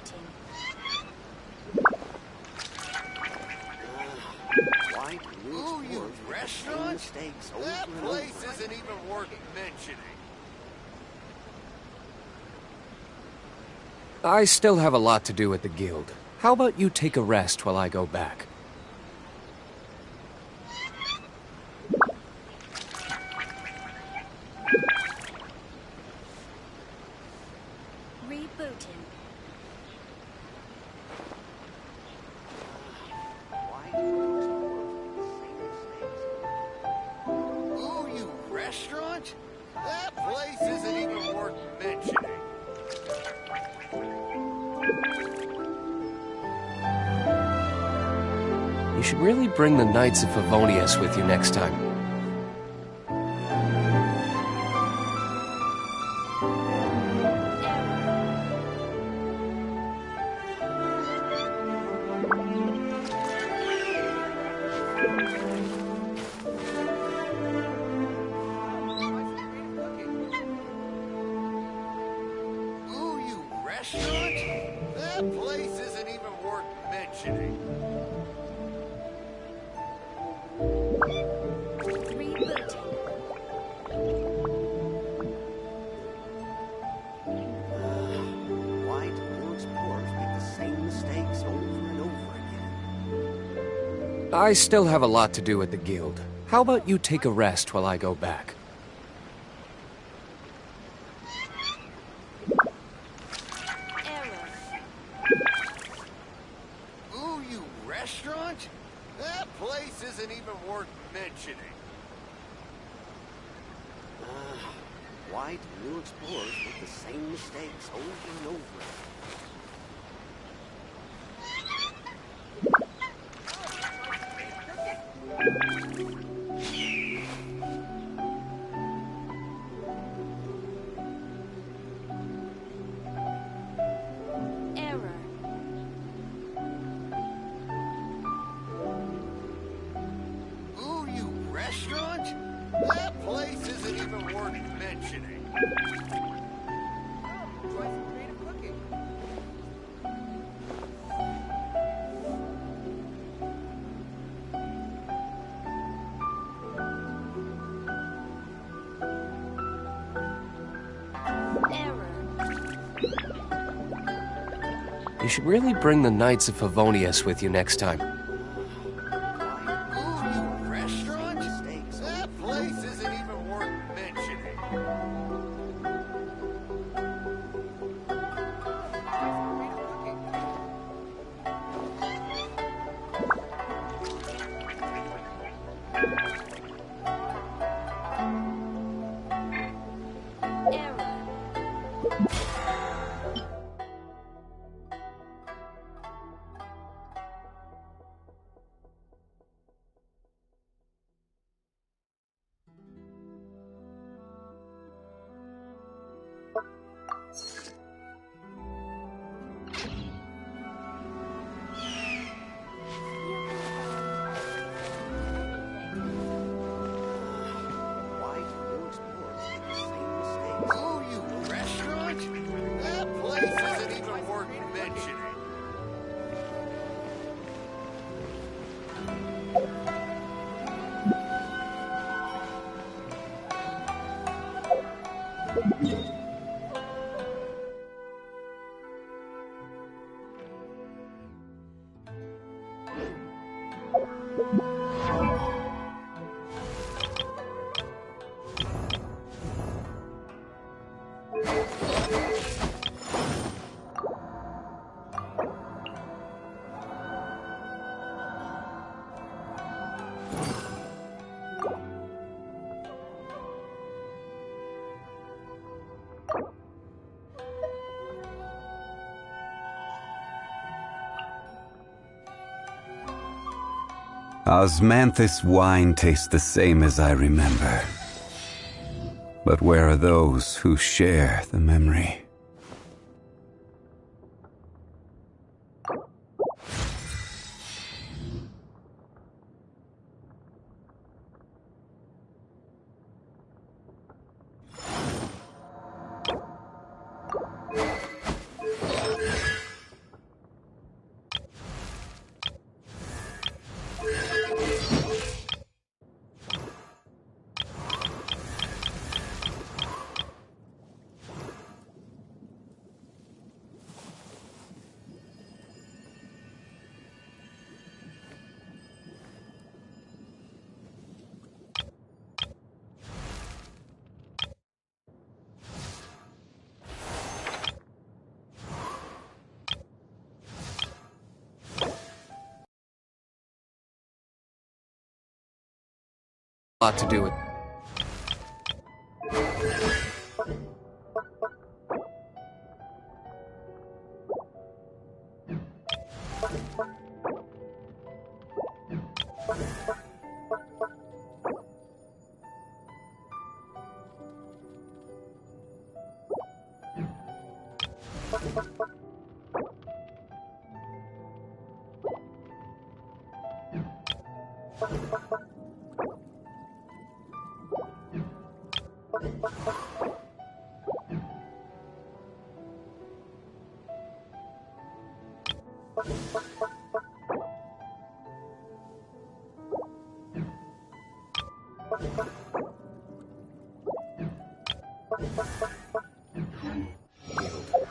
Rebooting. Ooh, you restaurant? That place isn't even worth mentioning. I still have a lot to do at the guild. How about you take a rest while I go back? Rebooting. Ooh, you restaurant? That place isn't even worth mentioning. You should really bring the Knights of Favonius with you next time. Ooh, you restaurant? That place isn't even worth mentioning. Rebooting. Why do more explorers make the same mistakes over and over again? I still have a lot to do at the guild. How about you take a rest while I go back? Error. Ooh, you restaurant? That place isn't even worth mentioning. Why do new explorers make the same mistakes over and over again? Error. Ooh, you restaurant? That place isn't even worth mentioning. Try some creative cooking. Error. You should really bring the Knights of Favonius with you next time. Ooh, you restaurant? That place isn't even worth mentioning. Error. Why do new explorers make the same mistakes? Ooh, you restaurant? That place isn't even worth mentioning. Osmanthus wine tastes the same as I remember. But where are those who share the memory? lot to do with...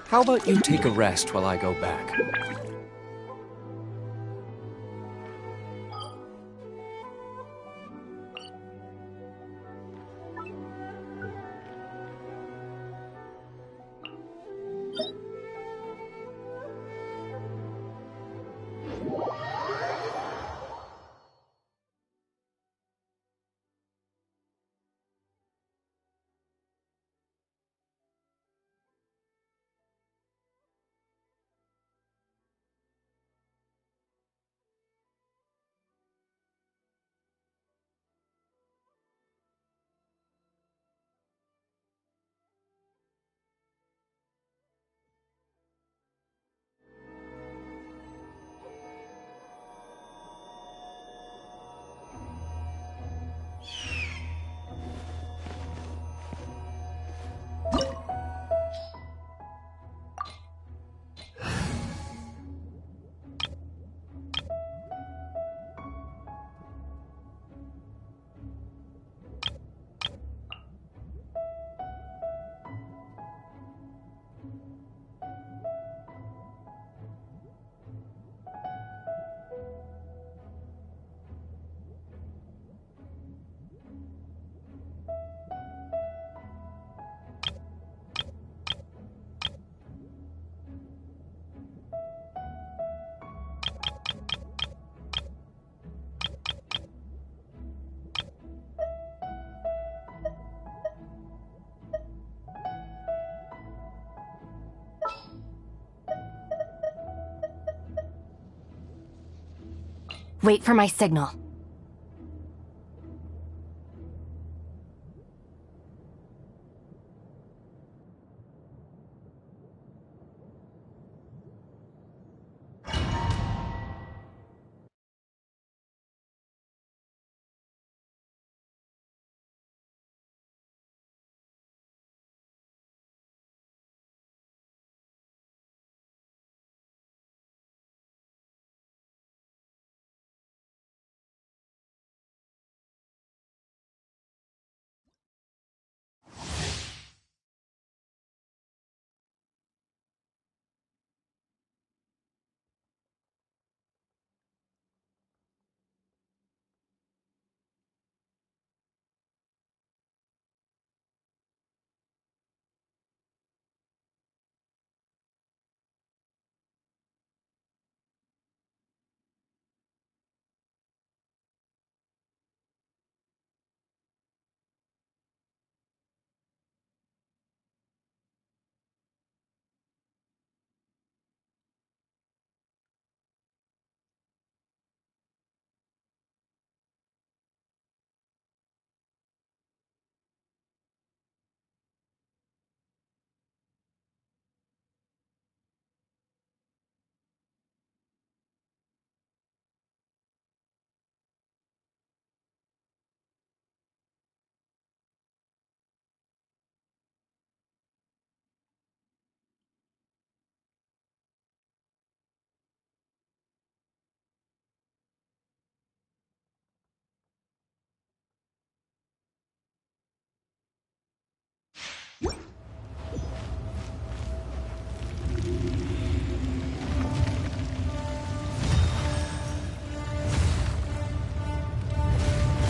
How about you take a rest while I go back? Wait for my signal.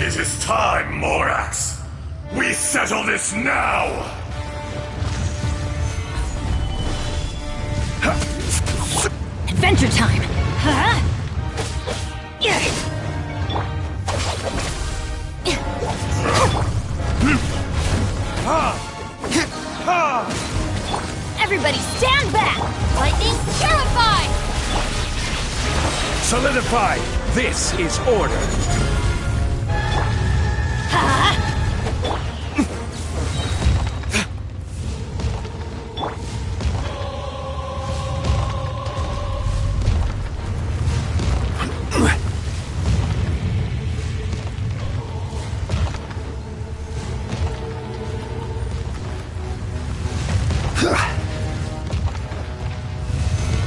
It is time, Morax! We settle this now! Adventure time! Huh? Everybody stand back! Lightning purified! Solidify! This is order!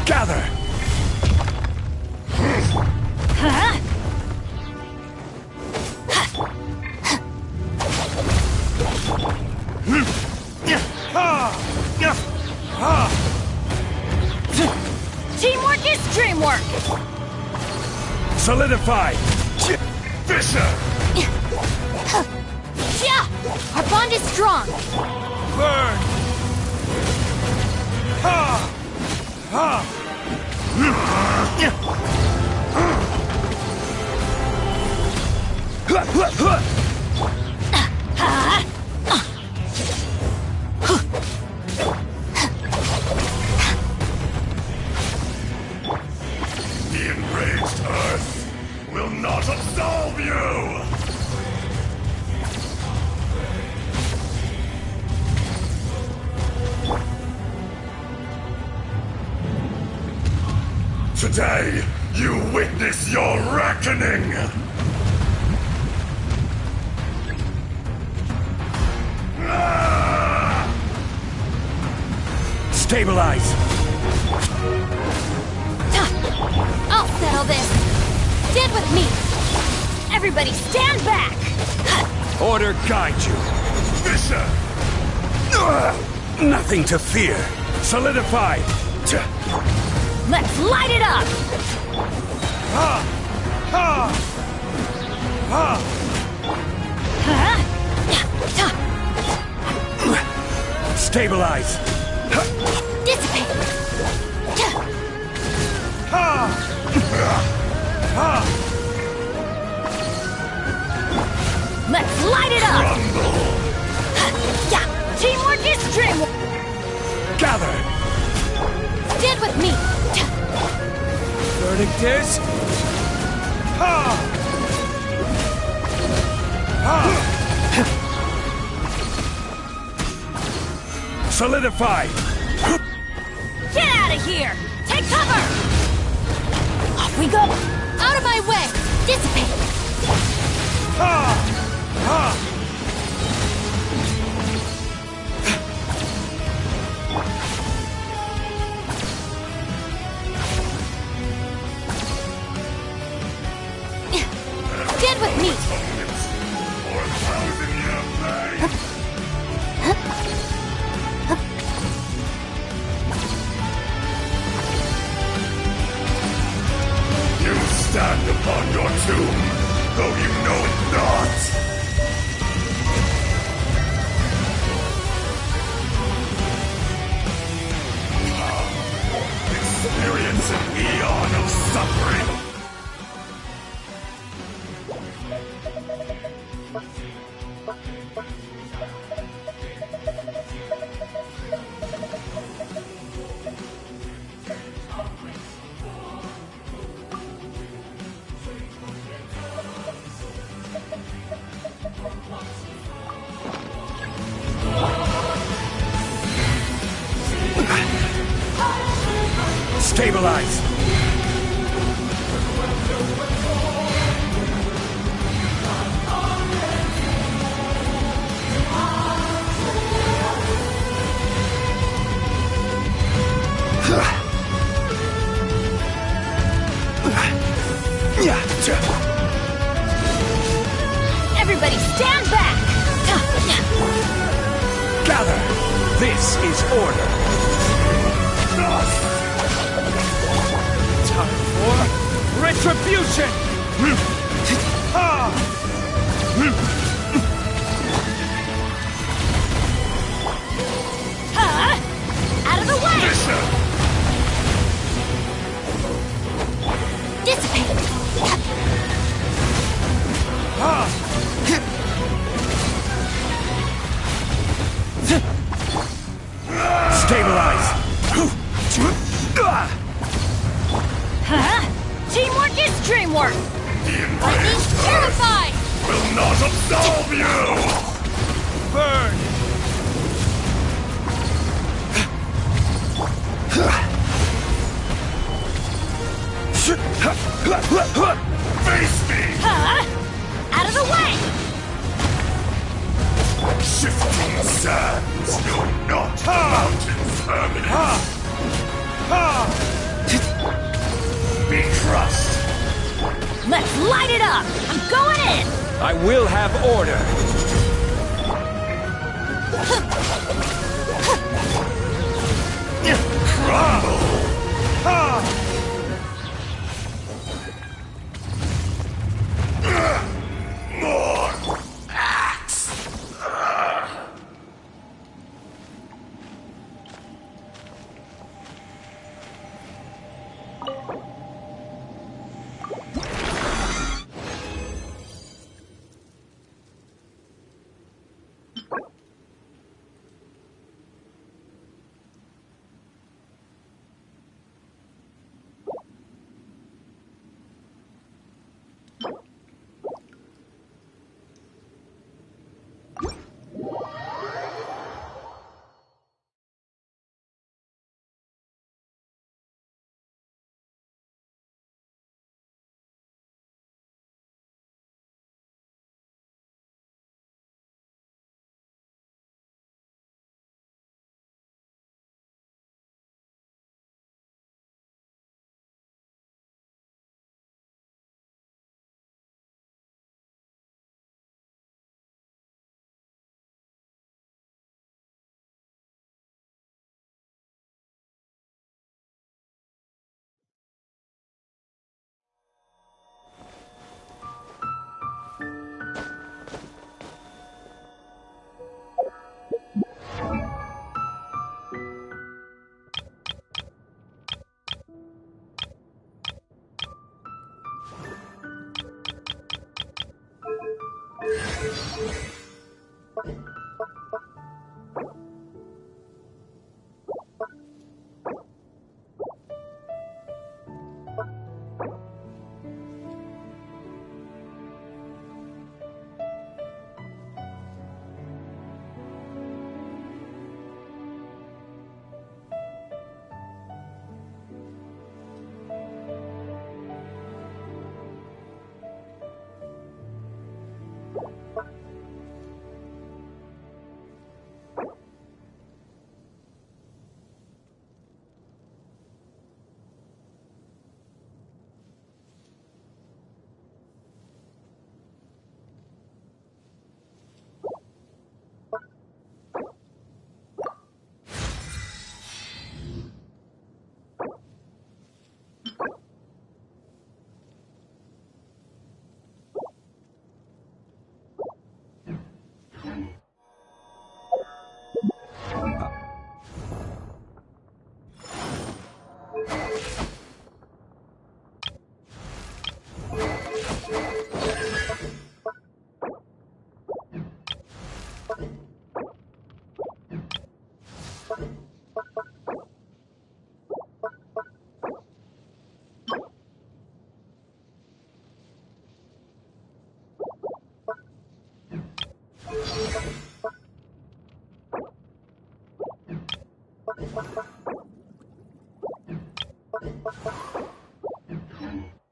Gather! Teamwork is dreamwork! Solidify! Fisher! Yeah! Our bond is strong! Burn! Ha! Ha! The enraged Earth will not absolve you! Today, you witness your reckoning! Stabilize! I'll settle this! Stand with me! Everybody stand back! Order guide you! Fisher! Nothing to fear! Solidify! Let's light it up! Ha! Ha! Ha! Stabilize! Dissipate! Ha! Ha! Let's light it up! Rumble! Yeah! Teamwork is dreamwork! Gather! Stand with me! Verdict is... Ha! Ha! Solidify! Get out of here! Take cover! Off we go! Out of my way! Dissipate! Ha! Ha! Stand with me! For 1,000-year pain! You stand upon your tomb, though you know it not! Experience an eon of suffering! Stabilize! Everybody stand back! Gather! This is order! Time for retribution! Out of the way! Fisher! Dissipate! Ha! Refuse! Burn! Face me! Out of the way! Shifting sands know not the mountain's permanence. Be crushed! Let's light it up! I'm going in! I will have order! Crumble! More axe!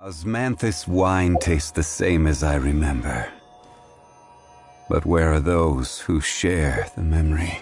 Osmanthus wine tastes the same as I remember. But where are those who share the memory?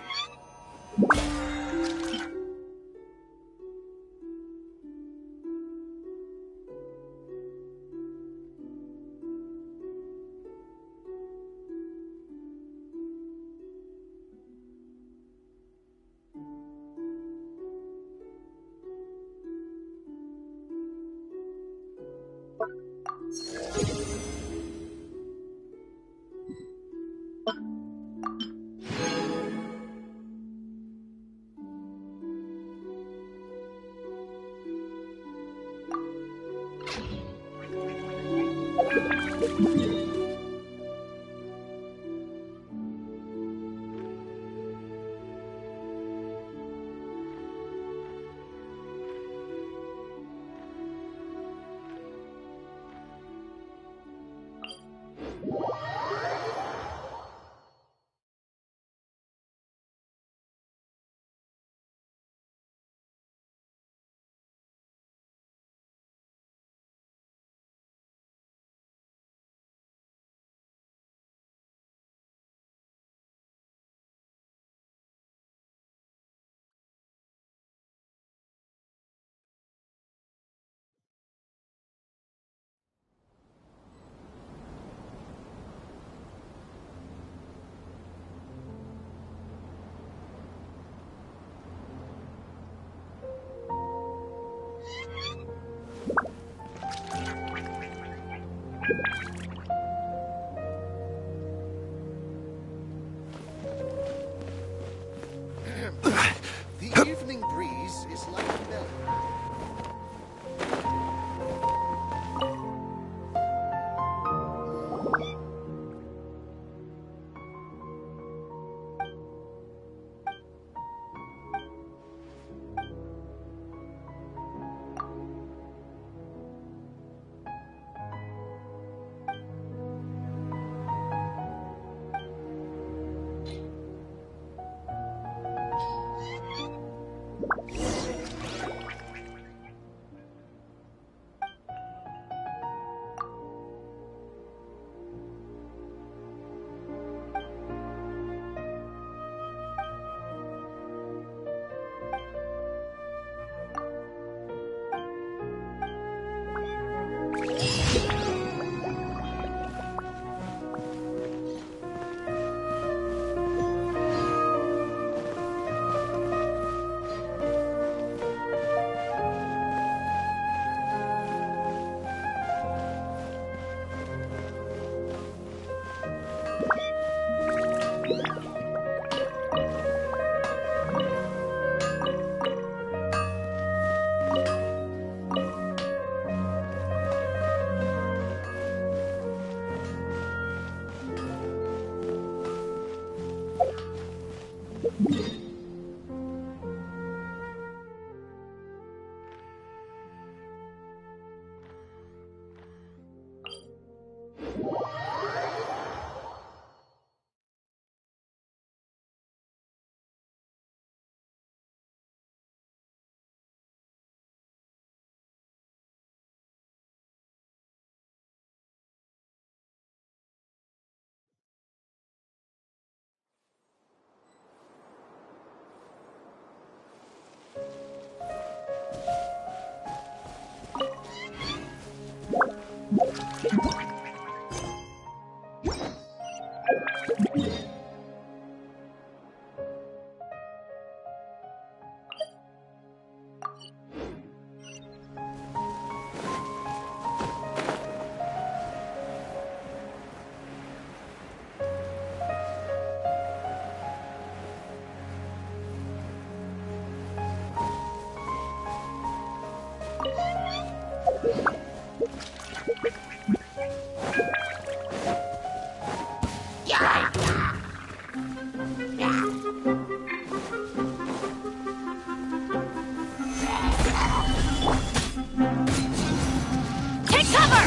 Take cover!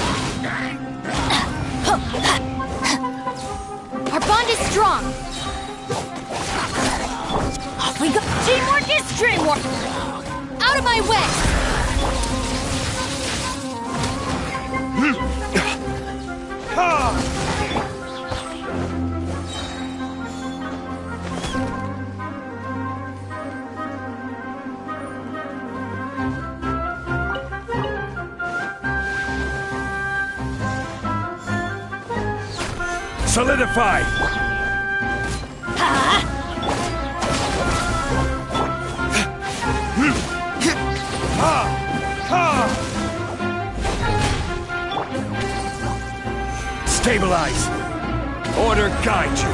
Our bond is strong. Off we go. Teamwork is dreamwork. Out of my way! Solidify! Stabilize! Order guide you!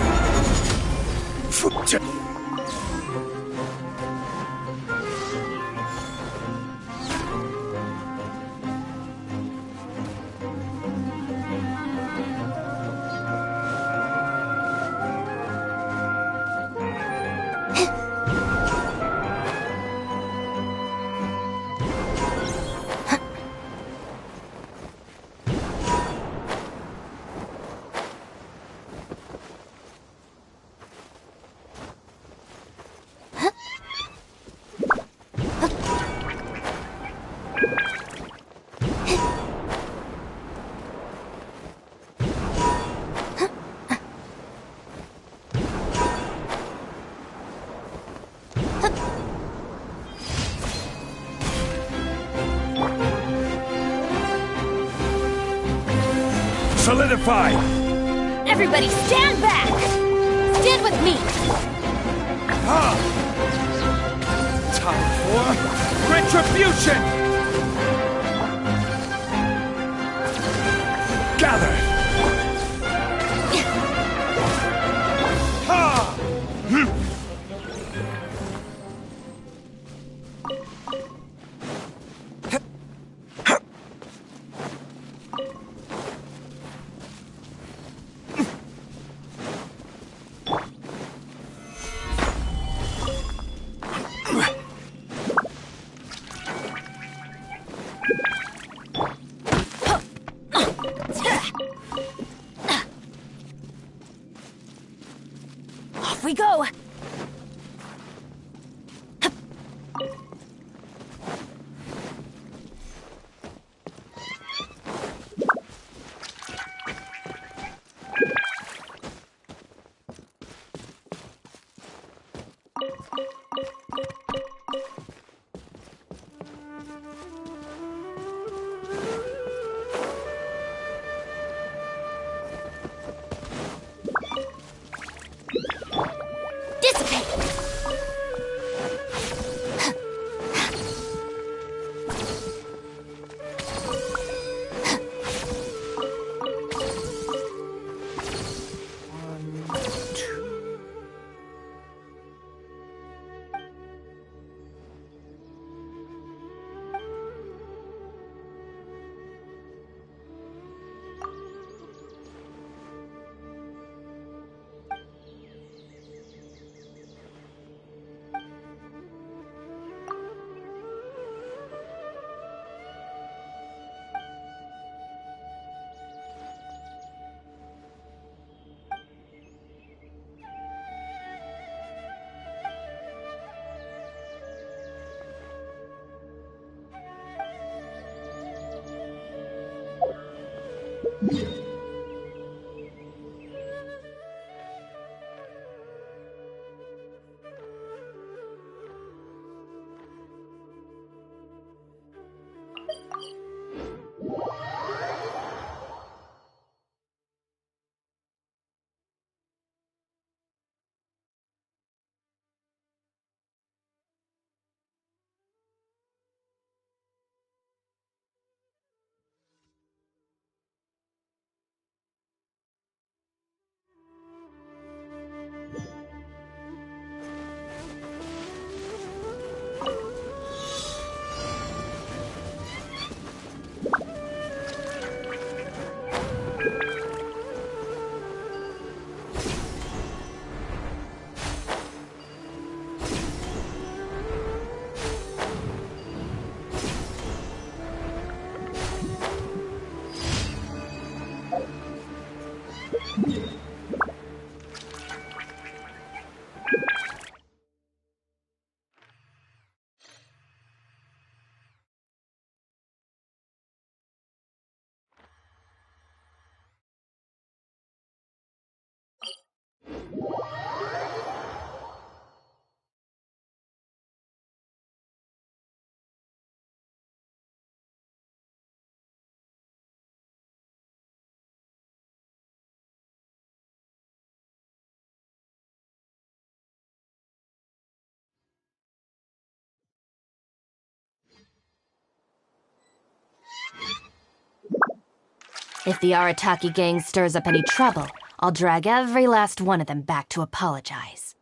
Solidify! Everybody stand back! Stand with me! Time for retribution! Gather! Off we go! If the Arataki gang stirs up any trouble, I'll drag every last one of them back to apologize.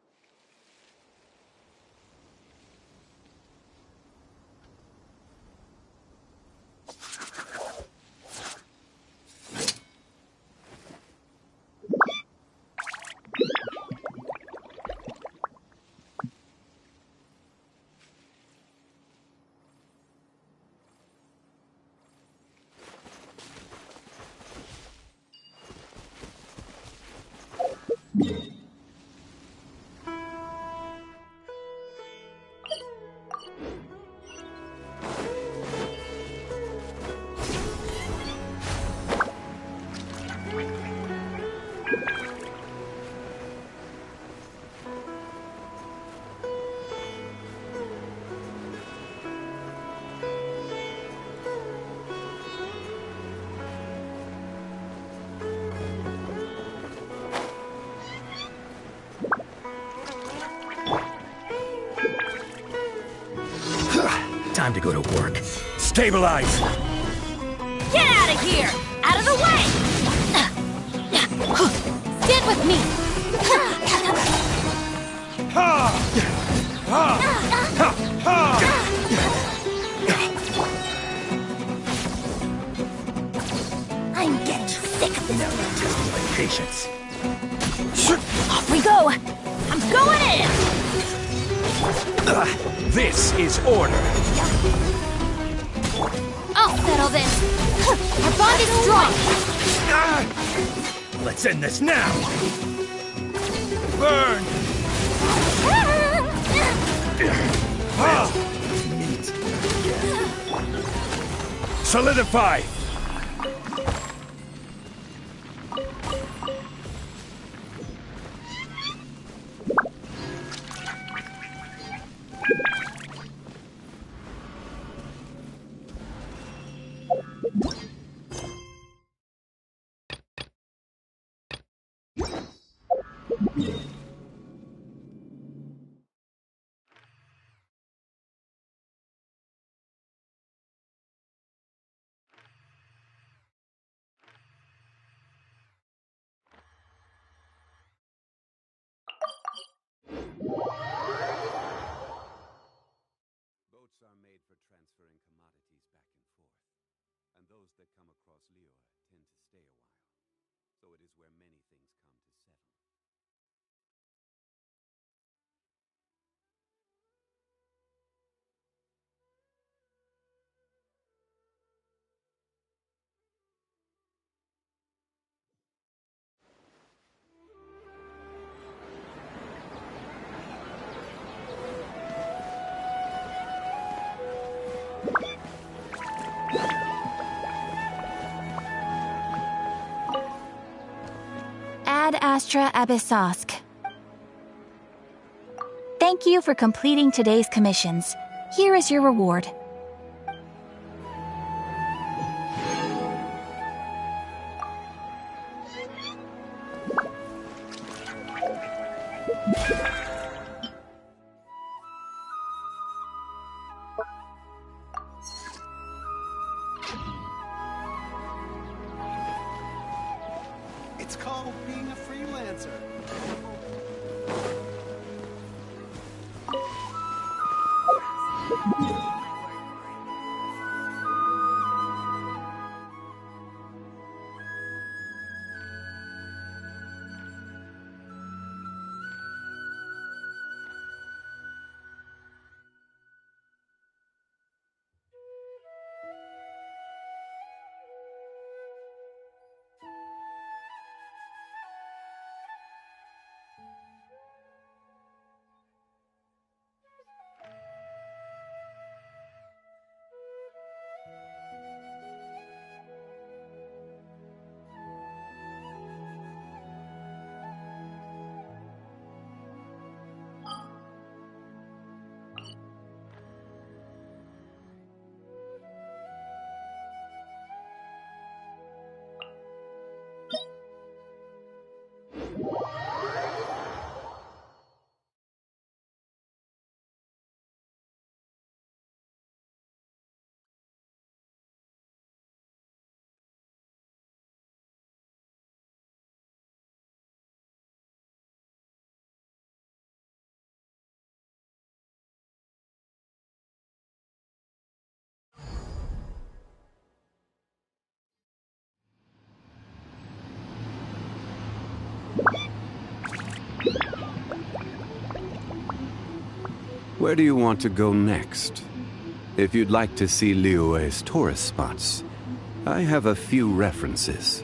Time to go to work. Stabilize! Get out of here! Out of the way! Stand with me! I'm getting sick of this. Now I'm testing my patience. Off we go! I'm going in! This is order. I'll settle this! Our bond is strong! Let's end this now! Burn! Meat. Solidify! Boats are made for transferring commodities back and forth, and those that come across Lior tend to stay a while. So it is where many things come to settle. Ad Astra Abyssosk. Thank you for completing today's commissions. Here is your reward. It's called being a freelancer. Where do you want to go next? If you'd like to see Liyue's tourist spots, I have a few references.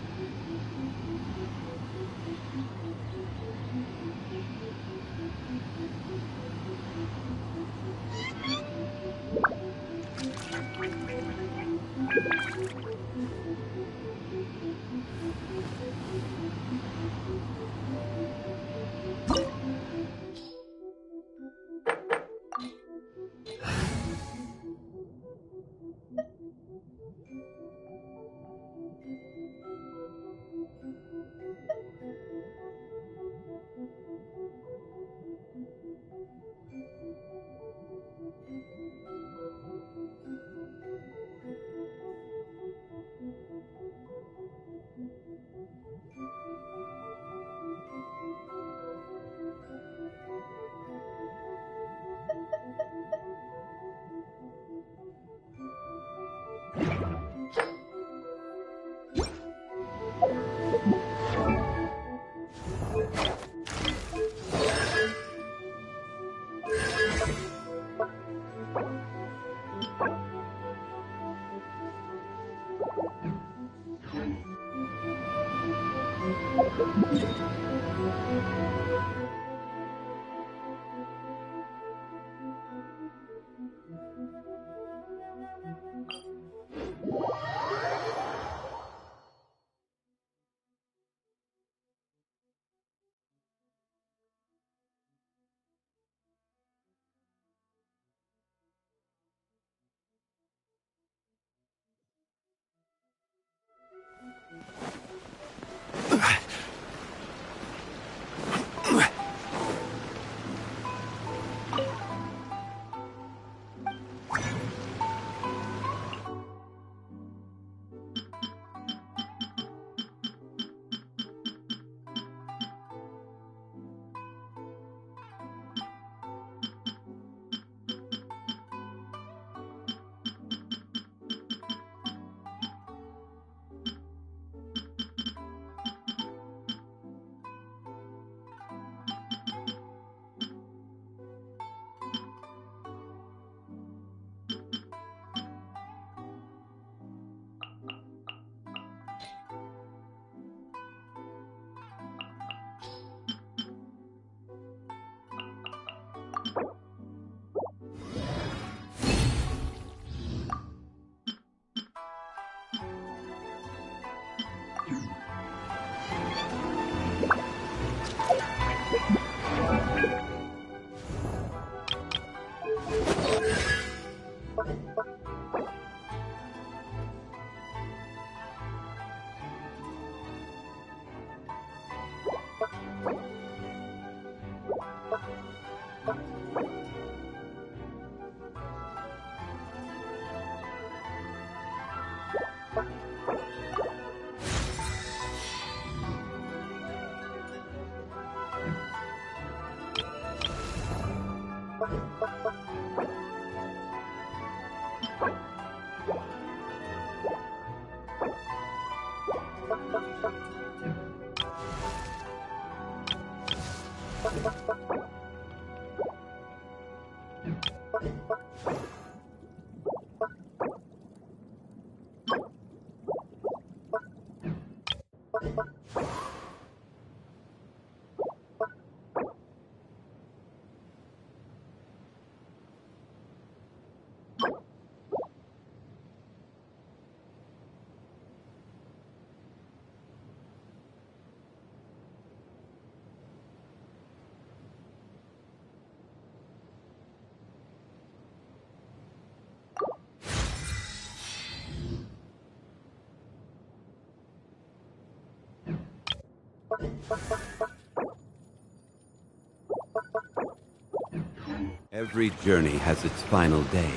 Every journey has its final day.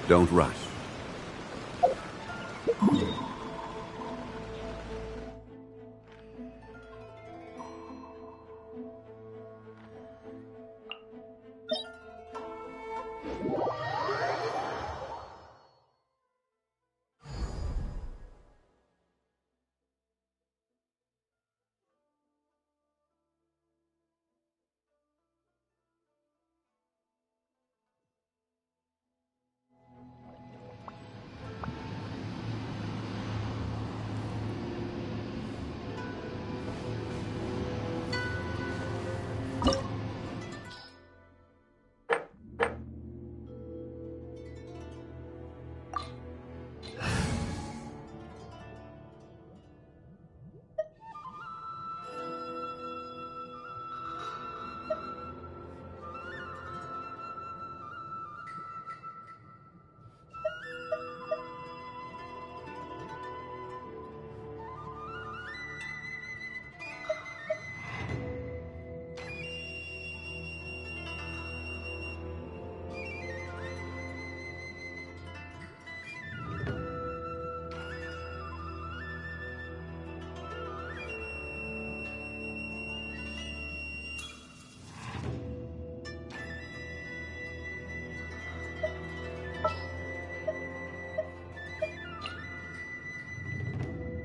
Don't rush.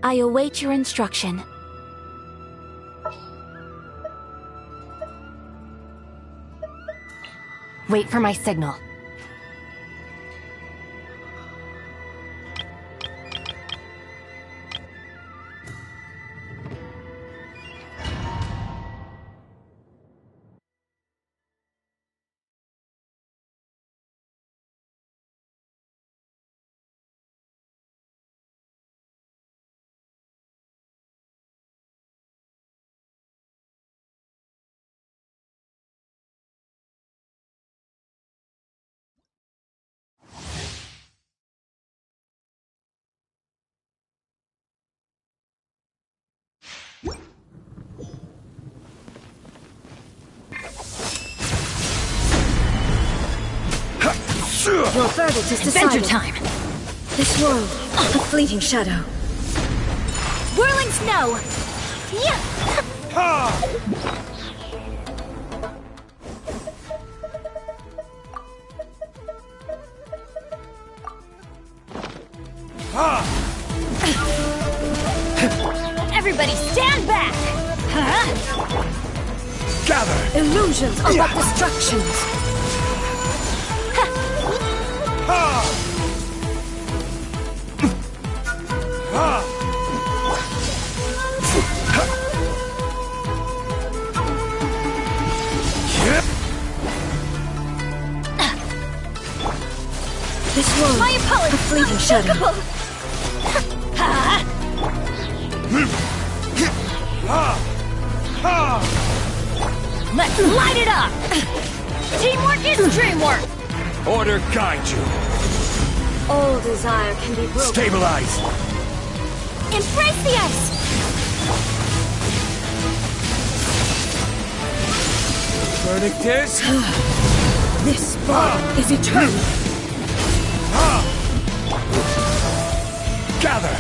I await your instruction. Wait for my signal. Your verdict is decided. Adventure time! This world, a fleeting shadow. Whirling snow! Yeah! Everybody stand back! Huh? Gather! Illusions are but distractions. This world, My apologies! a fleeting shadow. Let's light it up! Teamwork is dreamwork! Order guide you. All desire can be broken. Stabilize. Embrace the ice! Verdict is... This bond is eternal. Gather.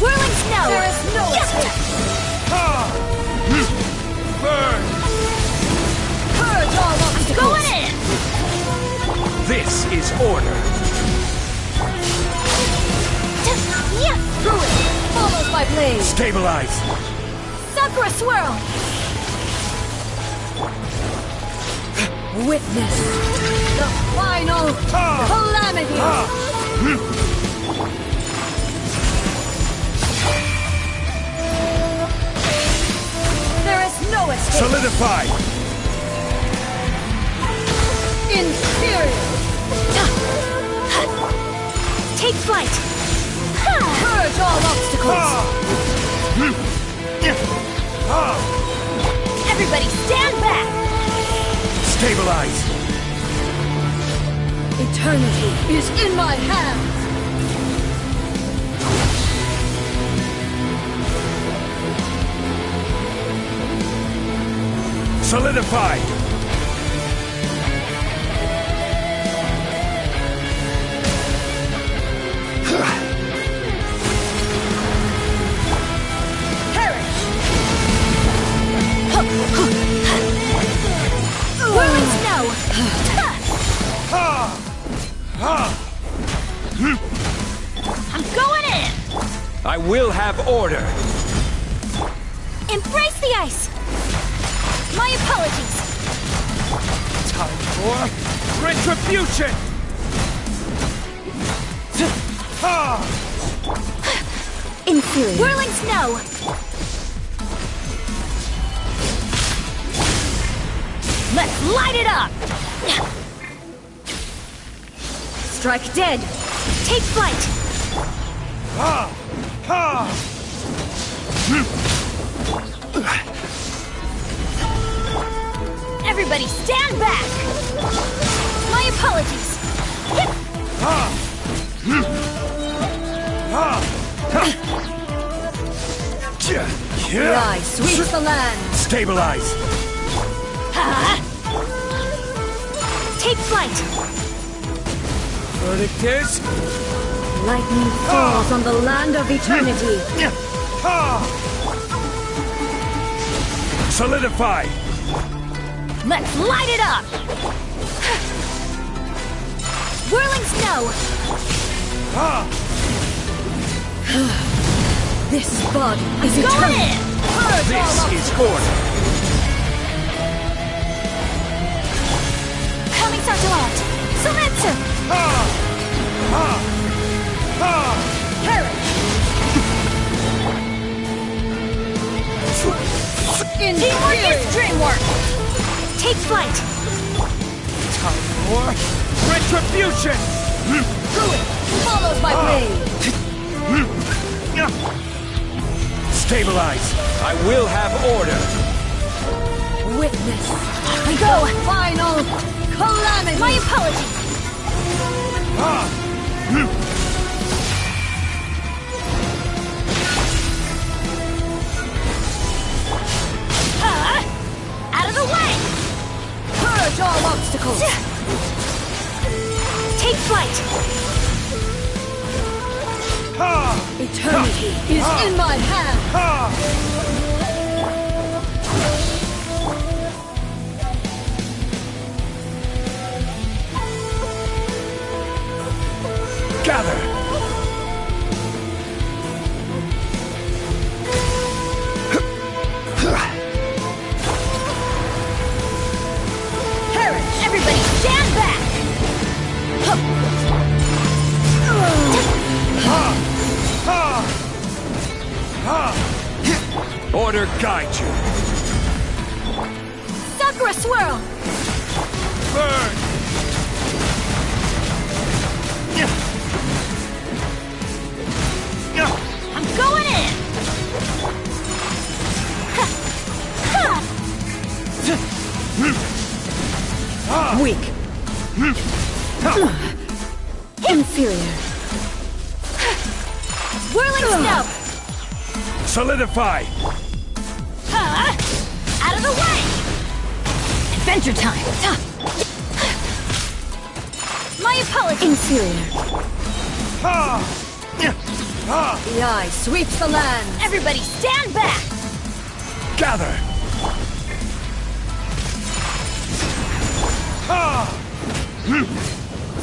Whirling snow! There is no escape. Burn. Purge all obstacles. Going in! This is order. Yeah! Through it. Follows my blade. Stabilize. Sakura swirl! Witness the final calamity. There is no escape. Solidify. Inferior. Take flight! Purge all obstacles. Everybody stand back! Stabilize. Eternity is in my hands. Solidify. Perish. Whirling snow! I'm going in! I will have order. Embrace the ice! My apologies! Time for retribution. Inferior. Whirling snow! Let's light it up! Strike dead. Take flight! Everybody stand back! My apologies! The eye sweeps the land. Stabilize. Take flight! Verdict is... Lightning falls on the land of eternity. Solidify. Let's light it up! Whirling snow! This body is Go eternal. in! This is order. Coming Art! Sumetsu! Courage! Teamwork is dreamwork! Take flight! Time for retribution! Ruin follows my blade. Stabilize! I will have order! Witness Off we go! final calamity. My apologies! Out of the way! Purge all obstacles. Take flight! Eternity is in my hand. Gather! Courage! Everybody stand back! Order guide you! Sakura swirl! Burn! I'm going in! Weak. Inferior. Whirling snow! Solidify! Out of the way! Adventure time! My apologies! Inferior. The eye sweeps the land. Everybody stand back! Gather!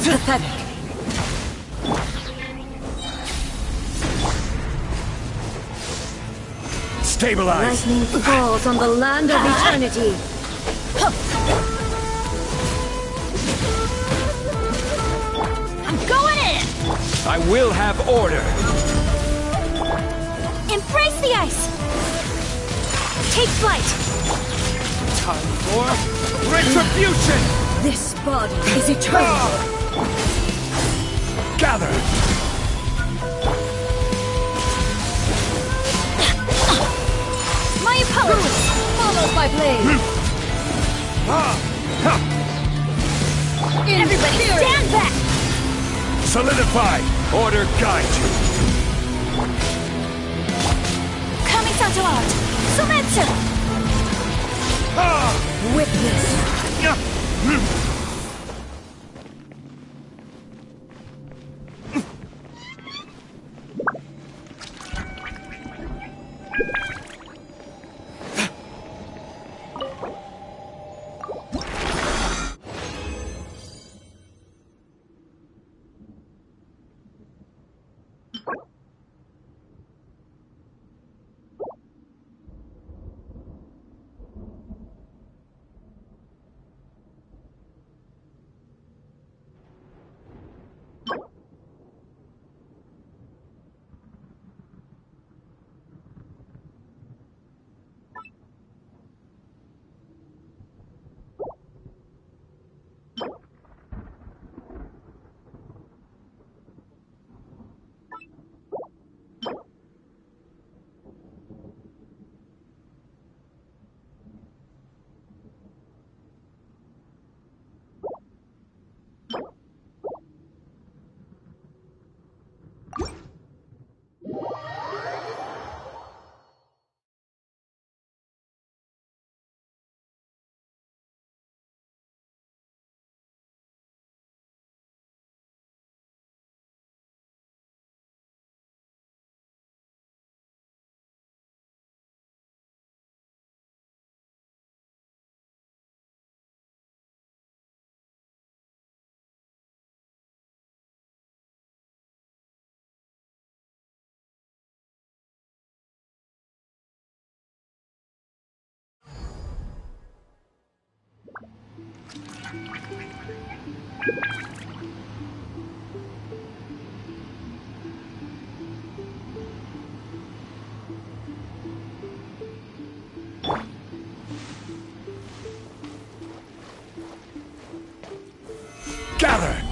Pathetic. Stabilize! Lightning falls on the land of eternity. I'm going in! I will have order! Embrace the ice! Take flight! Time for retribution! This body is eternal. Gather! My apologies! Follows my blade. Everybody stand back! Solidify! Order guide you! Coming Art! Sumetsu! Witness. Gather!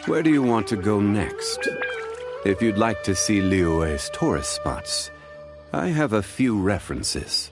Where do you want to go next? If you'd like to see Liyue's tourist spots, I have a few references.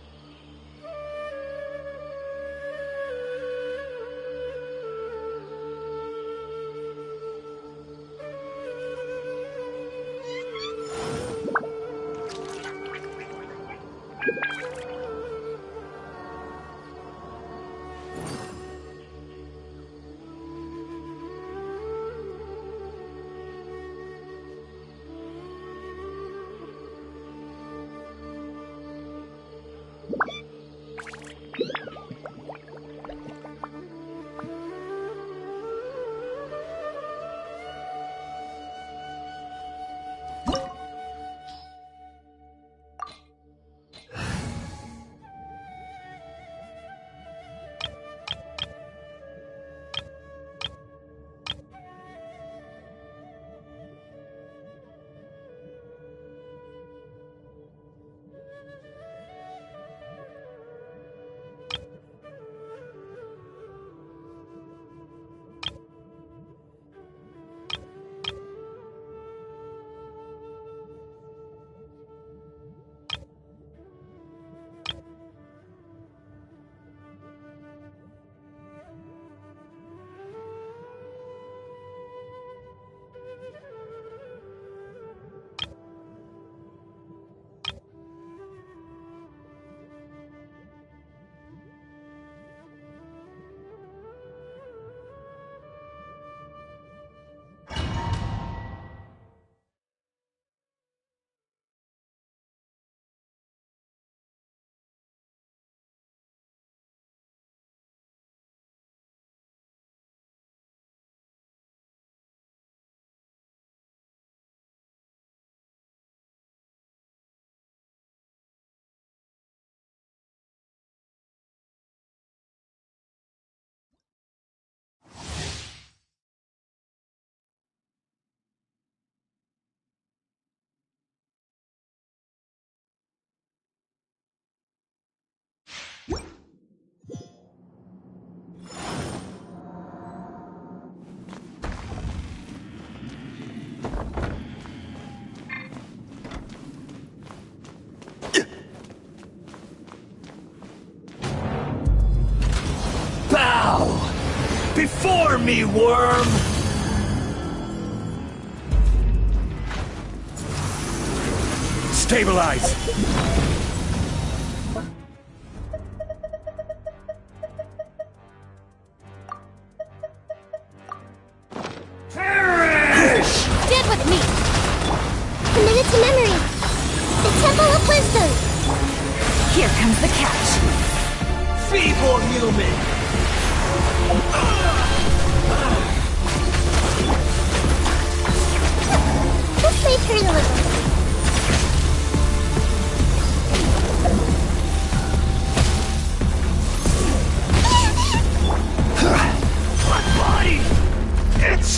for me, worm! Stabilize! Stand with me! Committed to memory. The Temple of Wisdom. Here comes the catch. Feeble human! This may hurt a little. My body! It's...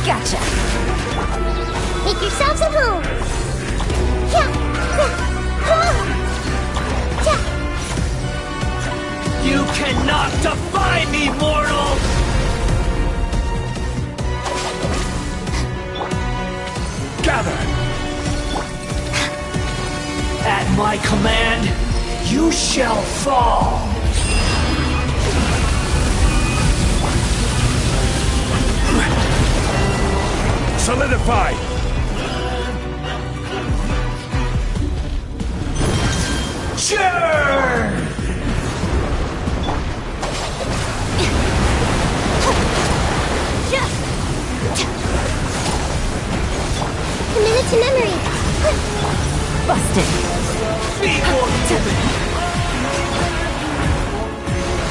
Gotcha. Make yourselves at home. Yeah. Yeah. You cannot defy me, mortal! Gather! At my command, you shall fall! Solidify! Sure! Committed to memory. Busted. Feeble human!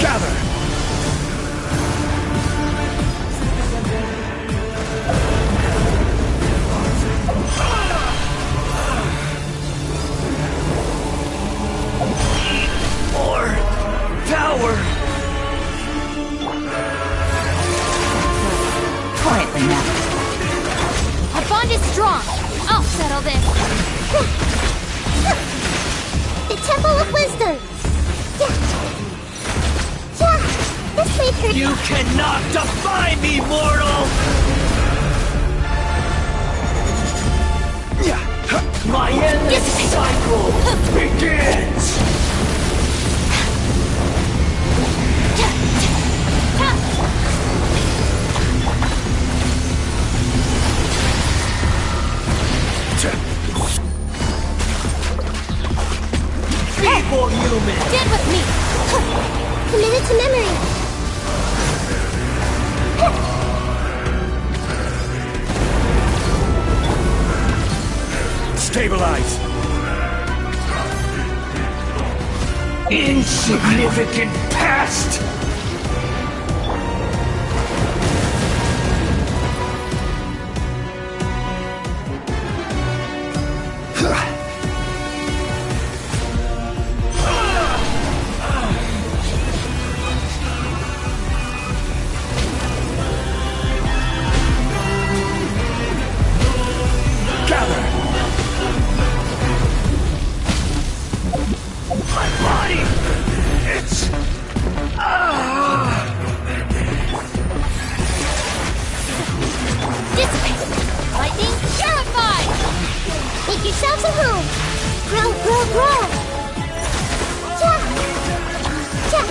Gather! More power! Quietly now. Our bond is strong. I'll settle this. The Temple of Wisdom. Yeah. Yeah. This may hurt. You cannot defy me, mortal! My endless cycle begins! Feeble human! Stand with me. Committed to memory. Stabilize! Insignificant past! My body! It's... Dissipate. Lightning purified. Make yourselves at home. Grow, grow, grow. Yeah. Yeah.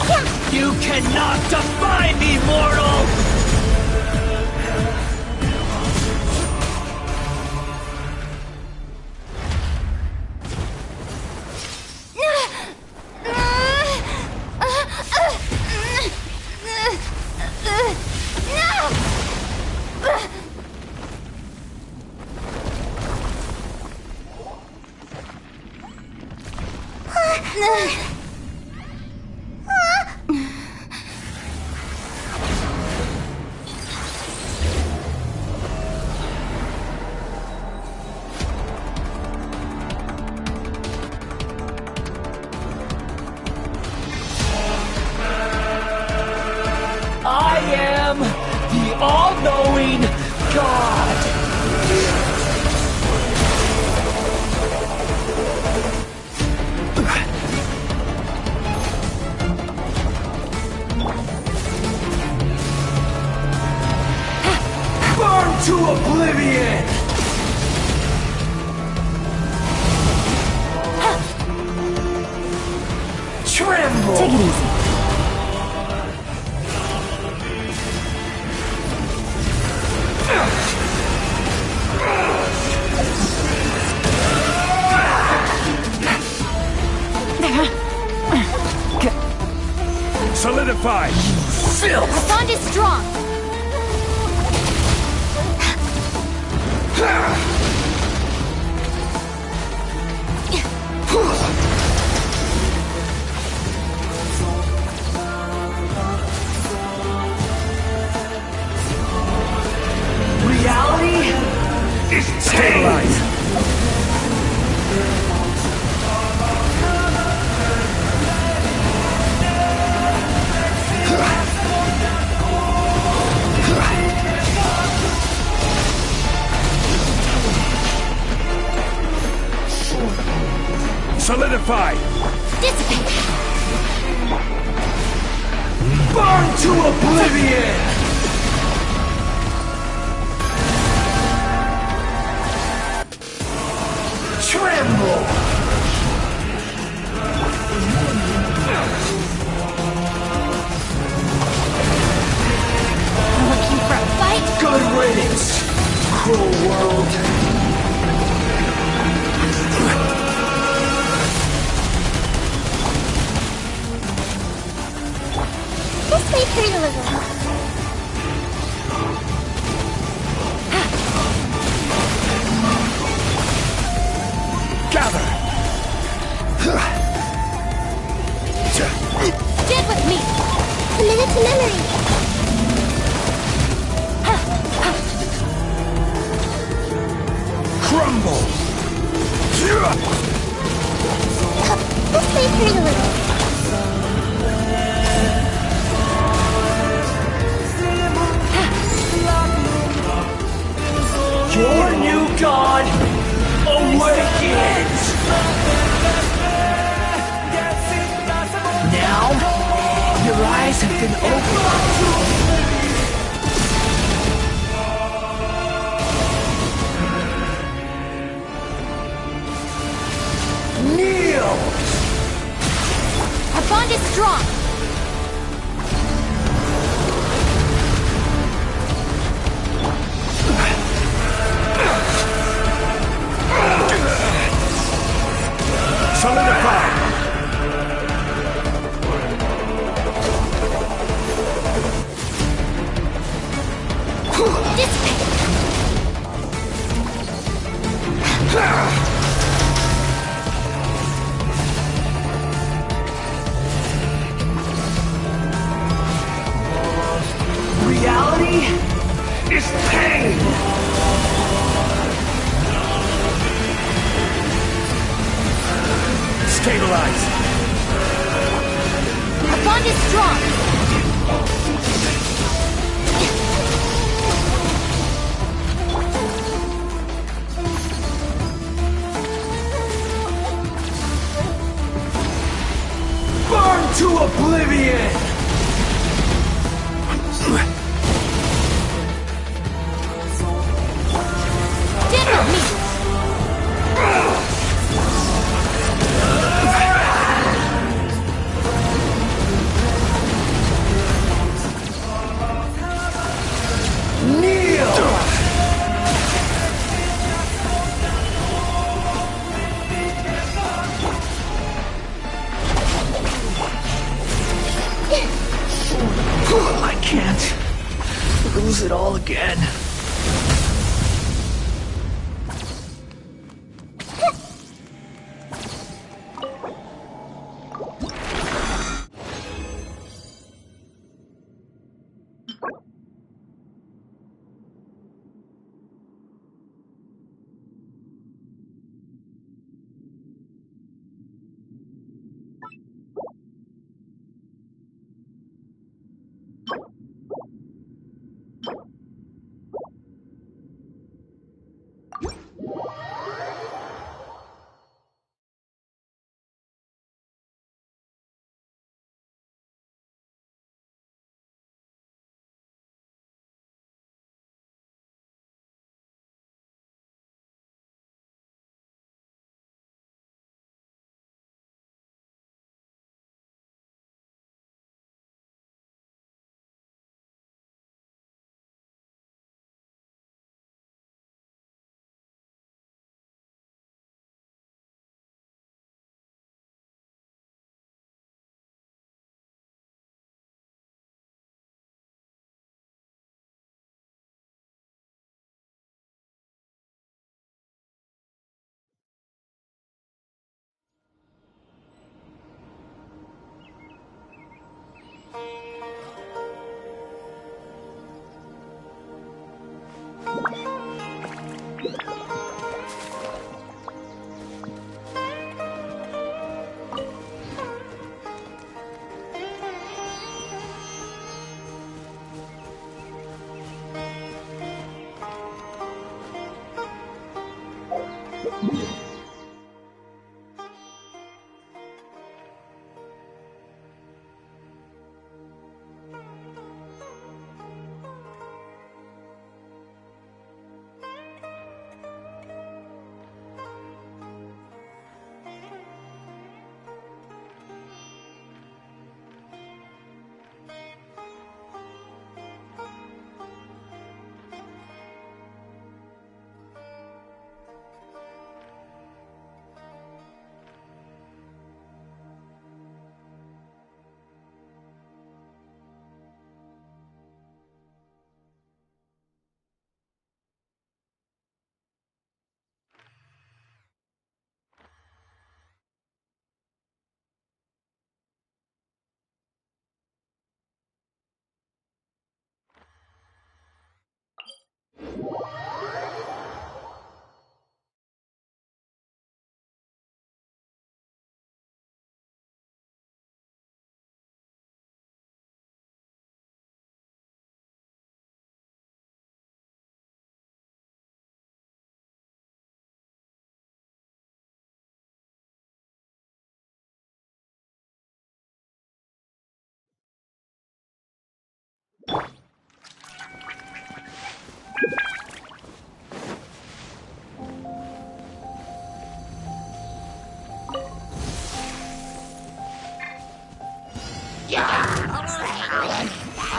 Yeah. You cannot defy me, mortal! I am the all-knowing God! Burn to oblivion! Take it easy. Solidify! Our bond is strong. Reality is stabilized. Solidify! Dissipate. Burn to oblivion! Tremble! Looking for a fight? Good riddance, cruel world. This may hurt a little. Gather! Stand with me. Committed to memory. Crumble! This may hurt a little. Your new god awakens! Now, your eyes have been opened. Kneel! Our bond is strong. Solidify! Dissipate. Reality is pain! Stabilize! Our bond is strong. Burn to oblivion! Stand with me. Kneel! I can't lose it all again.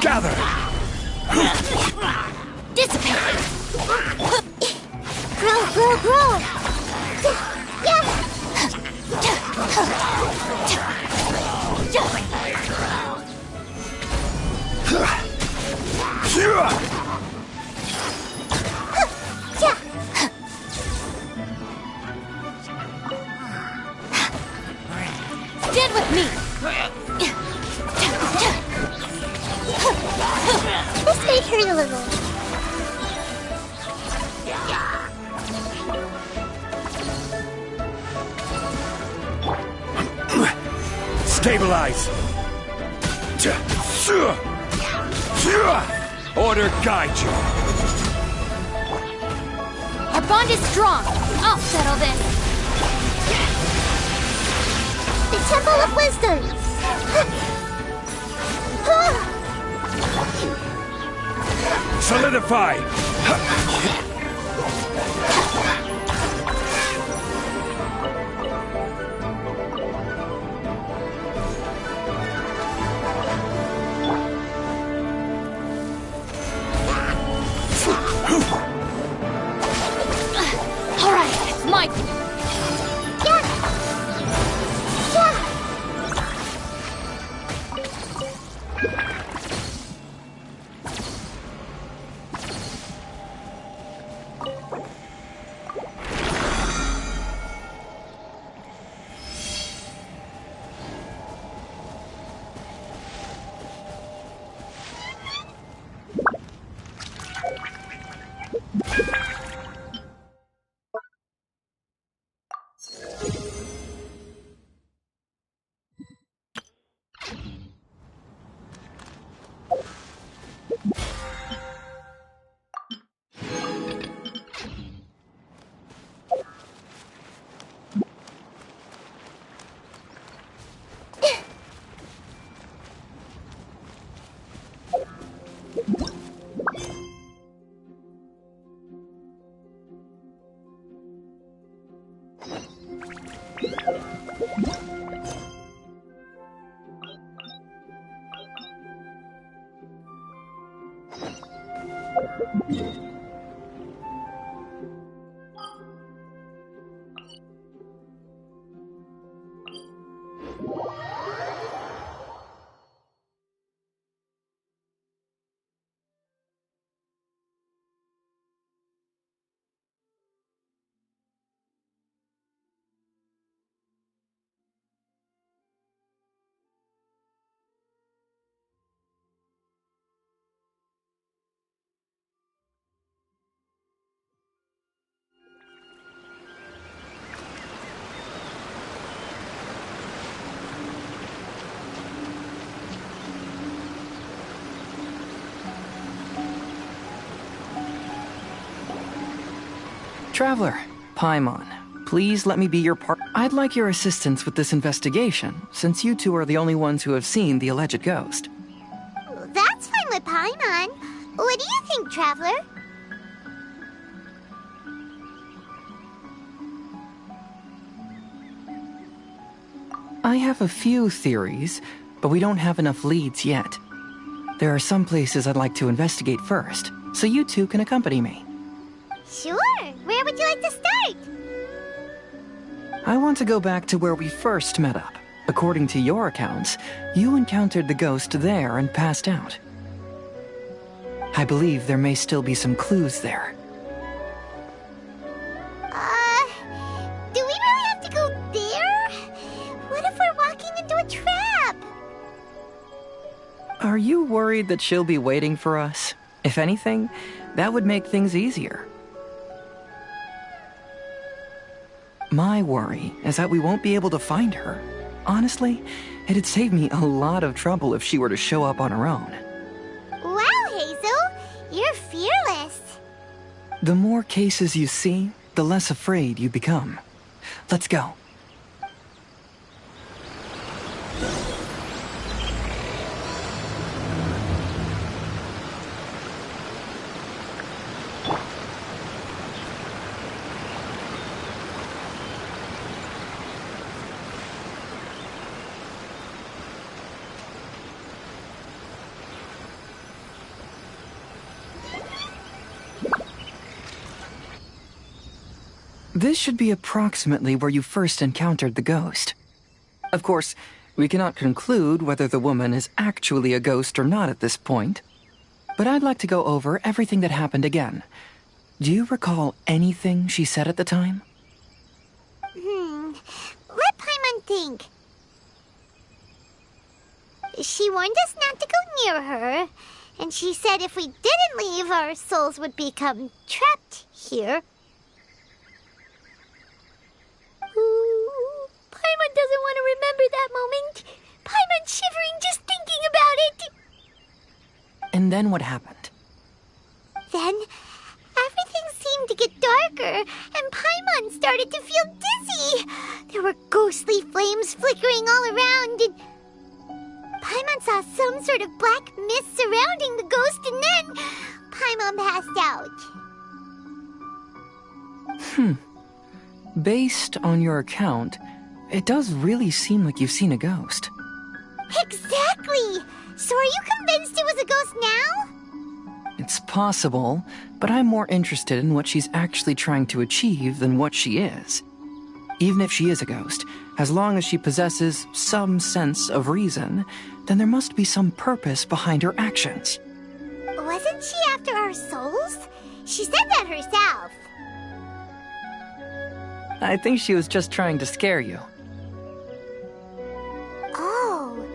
Gather! Dissipate! Grow! Stand with me! This may hurt a little. Stabilize! Order guide you! Our bond is strong! I'll settle this! The Temple of Wisdom! Solidify! Alright, it's my... Traveler, Paimon, please let me be your part. I'd like your assistance with this investigation, since you two are the only ones who have seen the alleged ghost. That's fine with Paimon. What do you think, Traveler? I have a few theories, but we don't have enough leads yet. There are some places I'd like to investigate first, so you two can accompany me. Sure. Where would you like to start? I want to go back to where we first met up. According to your accounts, you encountered the ghost there and passed out. I believe there may still be some clues there. Do we really have to go there? What if we're walking into a trap? Are you worried that she'll be waiting for us? If anything, that would make things easier. My worry is that we won't be able to find her. Honestly, it'd save me a lot of trouble if she were to show up on her own. Wow, Hazel! You're fearless. The more cases you see, the less afraid you become. Let's go. This should be approximately where you first encountered the ghost. Of course, we cannot conclude whether the woman is actually a ghost or not at this point. But I'd like to go over everything that happened again. Do you recall anything she said at the time? Let Paimon think. She warned us not to go near her, and she said if we didn't leave, our souls would become trapped here. Ooh, Paimon doesn't want to remember that moment. Paimon's shivering just thinking about it. And then what happened? Then, everything seemed to get darker, and Paimon started to feel dizzy. There were ghostly flames flickering all around, and Paimon saw some sort of black mist surrounding the ghost, and then Paimon passed out. Based on your account, it does really seem like you've seen a ghost. Exactly! So are you convinced it was a ghost now? It's possible, but I'm more interested in what she's actually trying to achieve than what she is. Even if she is a ghost, as long as she possesses some sense of reason, then there must be some purpose behind her actions. Wasn't she after our souls? She said that herself. I think she was just trying to scare you. Oh,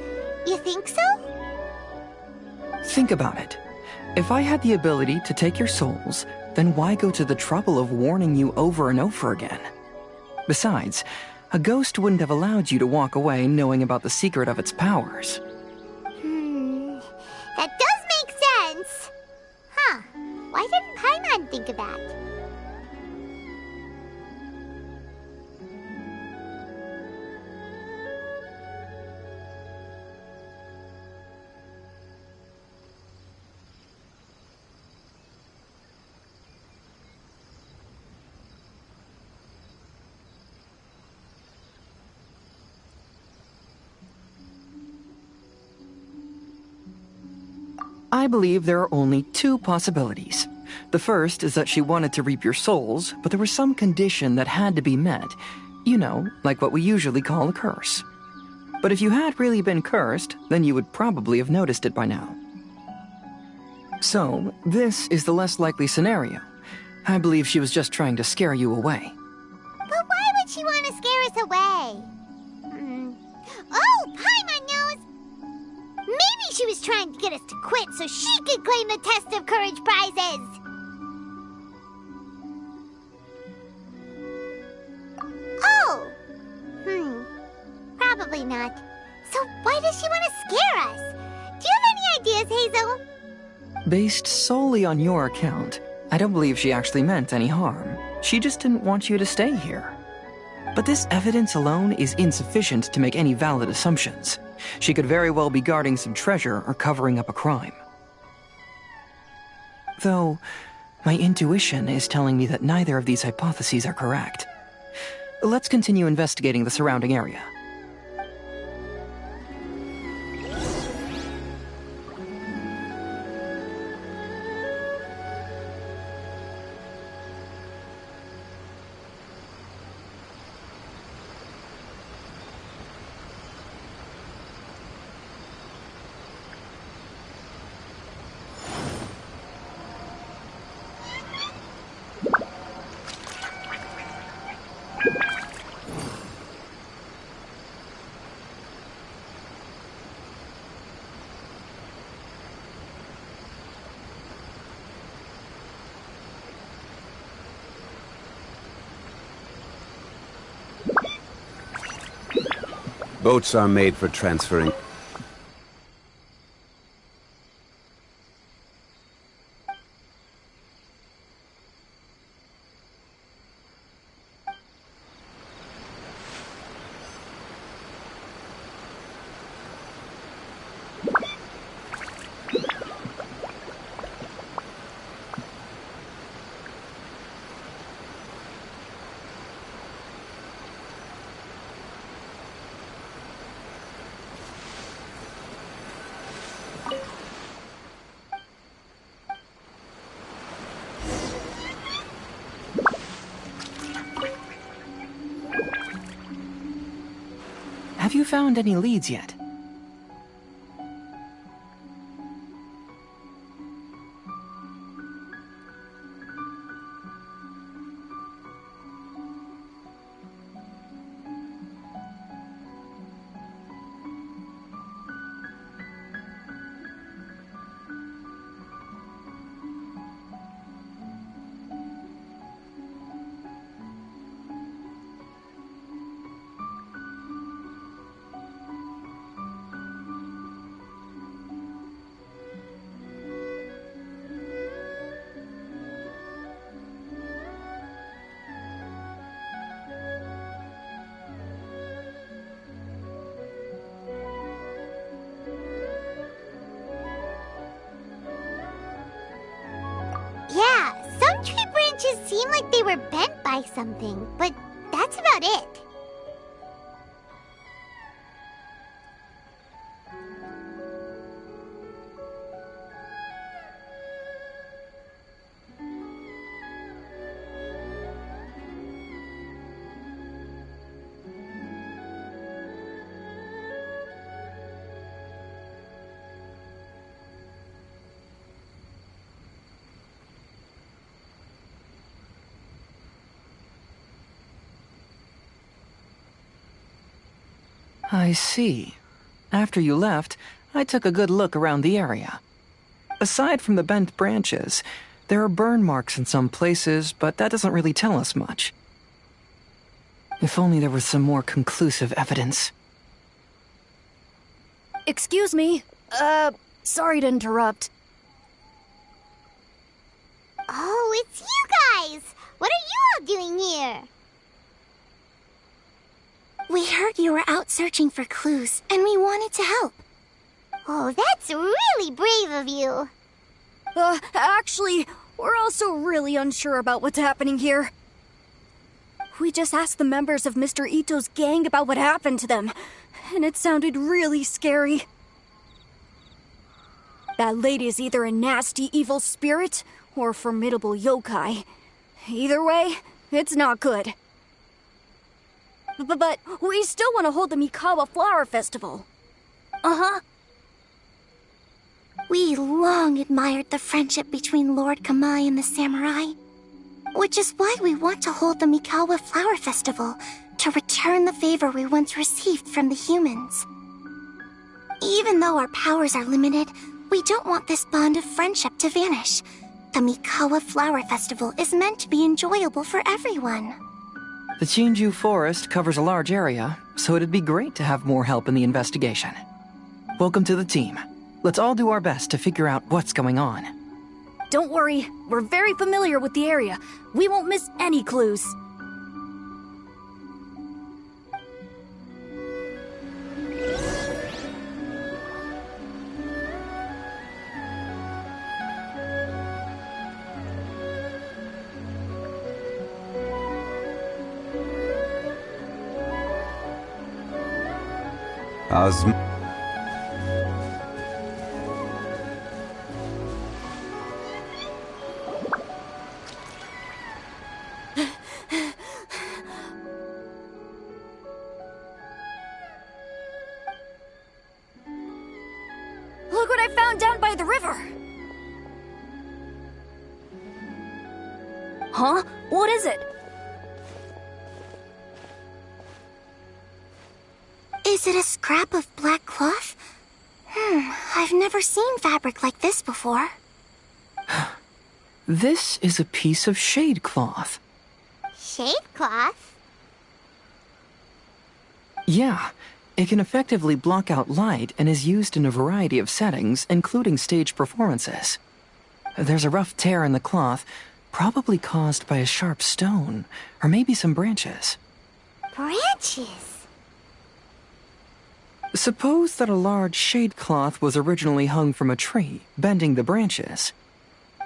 you think so? Think about it. If I had the ability to take your souls, then why go to the trouble of warning you over and over again? Besides, a ghost wouldn't have allowed you to walk away knowing about the secret of its powers. That does make sense. Huh. Why didn't Paimon think of that? I believe there are only two possibilities. The first is that she wanted to reap your souls, but there was some condition that had to be met. You know, like what we usually call a curse. But if you had really been cursed, then you would probably have noticed it by now. So, this is the less likely scenario. I believe she was just trying to scare you away. But why would she want to scare us away? Oh, Paimon knows! Maybe she was trying to get us to quit so she could claim the Test of Courage prizes! Oh! Probably not. So why does she want to scare us? Do you have any ideas, Hazel? Based solely on your account, I don't believe she actually meant any harm. She just didn't want you to stay here. But this evidence alone is insufficient to make any valid assumptions. She could very well be guarding some treasure or covering up a crime. Though, my intuition is telling me that neither of these hypotheses are correct. Let's continue investigating the surrounding area. Boats are made for transferring. Have you found any leads yet? Yeah, some tree branches seem like they were bent by something, but that's about it. I see. After you left, I took a good look around the area. Aside from the bent branches, there are burn marks in some places, but that doesn't really tell us much. If only there was some more conclusive evidence. Excuse me. Sorry to interrupt. Oh, it's you guys! What are you all doing here? We heard you were out searching for clues, and we wanted to help. Oh, that's really brave of you. Actually, we're also really unsure about what's happening here. We just asked the members of Mr. Ito's gang about what happened to them, and it sounded really scary. That lady is either a nasty evil spirit or a formidable yokai. Either way, it's not good. But we still want to hold the Mikawa Flower Festival. Uh-huh. We long admired the friendship between Lord Kamai and the samurai, which is why we want to hold the Mikawa Flower Festival to return the favor we once received from the humans. Even though our powers are limited, we don't want this bond of friendship to vanish. The Mikawa Flower Festival is meant to be enjoyable for everyone. The Chinju Forest covers a large area, so it'd be great to have more help in the investigation. Welcome to the team. Let's all do our best to figure out what's going on. Don't worry, we're very familiar with the area. We won't miss any clues. Look what I found down by the river! Huh? What is it? Is it a scrap of black cloth? I've never seen fabric like this before. This is a piece of shade cloth. Shade cloth? Yeah, it can effectively block out light and is used in a variety of settings, including stage performances. There's a rough tear in the cloth, probably caused by a sharp stone, or maybe some branches. Branches? Suppose that a large shade cloth was originally hung from a tree, bending the branches.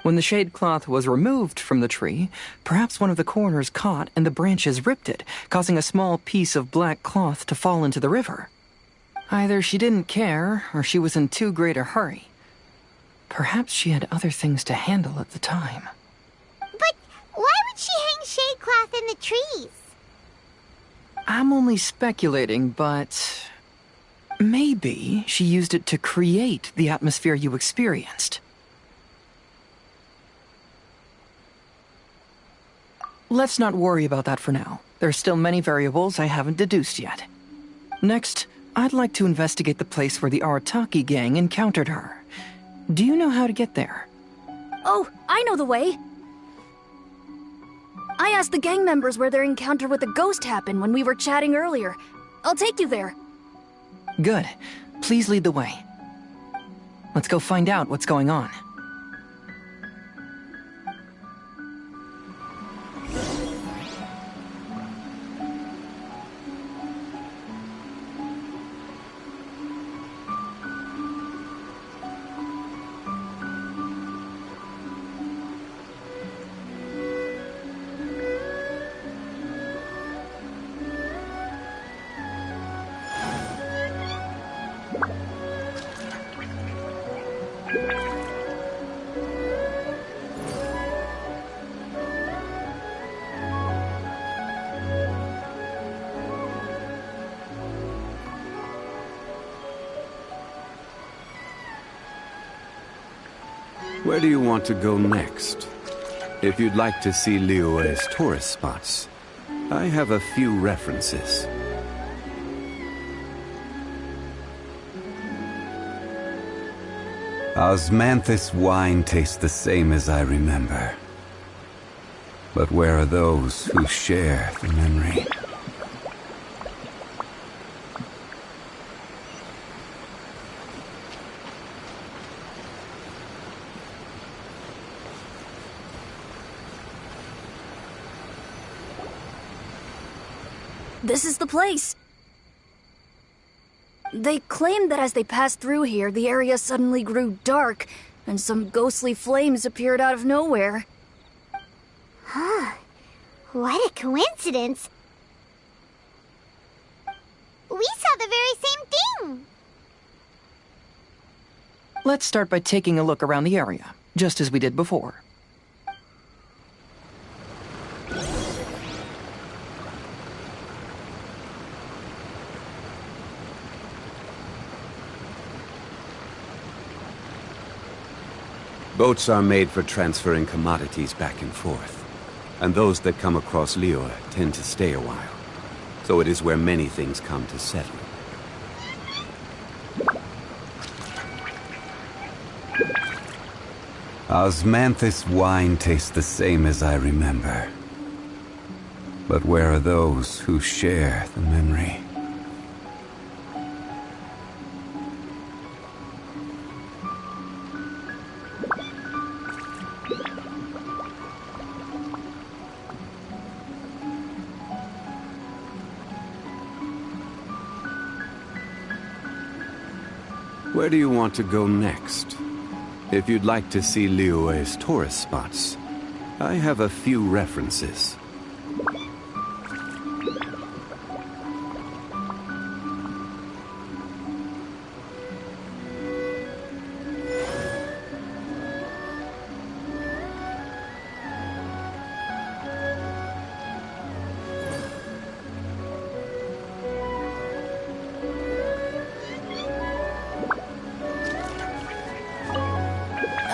When the shade cloth was removed from the tree, perhaps one of the corners caught and the branches ripped it, causing a small piece of black cloth to fall into the river. Either she didn't care, or she was in too great a hurry. Perhaps she had other things to handle at the time. But why would she hang shade cloth in the trees? I'm only speculating, but maybe she used it to create the atmosphere you experienced. Let's not worry about that for now. There's still many variables I haven't deduced yet. Next, I'd like to investigate the place where the Arataki gang encountered her. Do you know how to get there? Oh, I know the way. I asked the gang members where their encounter with the ghost happened when we were chatting earlier. I'll take you there. Good. Please lead the way. Let's go find out what's going on. Where do you want to go next? If you'd like to see Liyue's tourist spots, I have a few references. Osmanthus wine tastes the same as I remember. But where are those who share the memory? This is the place. They claimed that as they passed through here, the area suddenly grew dark, and some ghostly flames appeared out of nowhere. Huh. What a coincidence. We saw the very same thing. Let's start by taking a look around the area, just as we did before. Boats are made for transferring commodities back and forth, and those that come across Liyue tend to stay a while. So it is where many things come to settle. Osmanthus wine tastes the same as I remember. But where are those who share the memory? Where do you want to go next? If you'd like to see Liyue's tourist spots, I have a few references.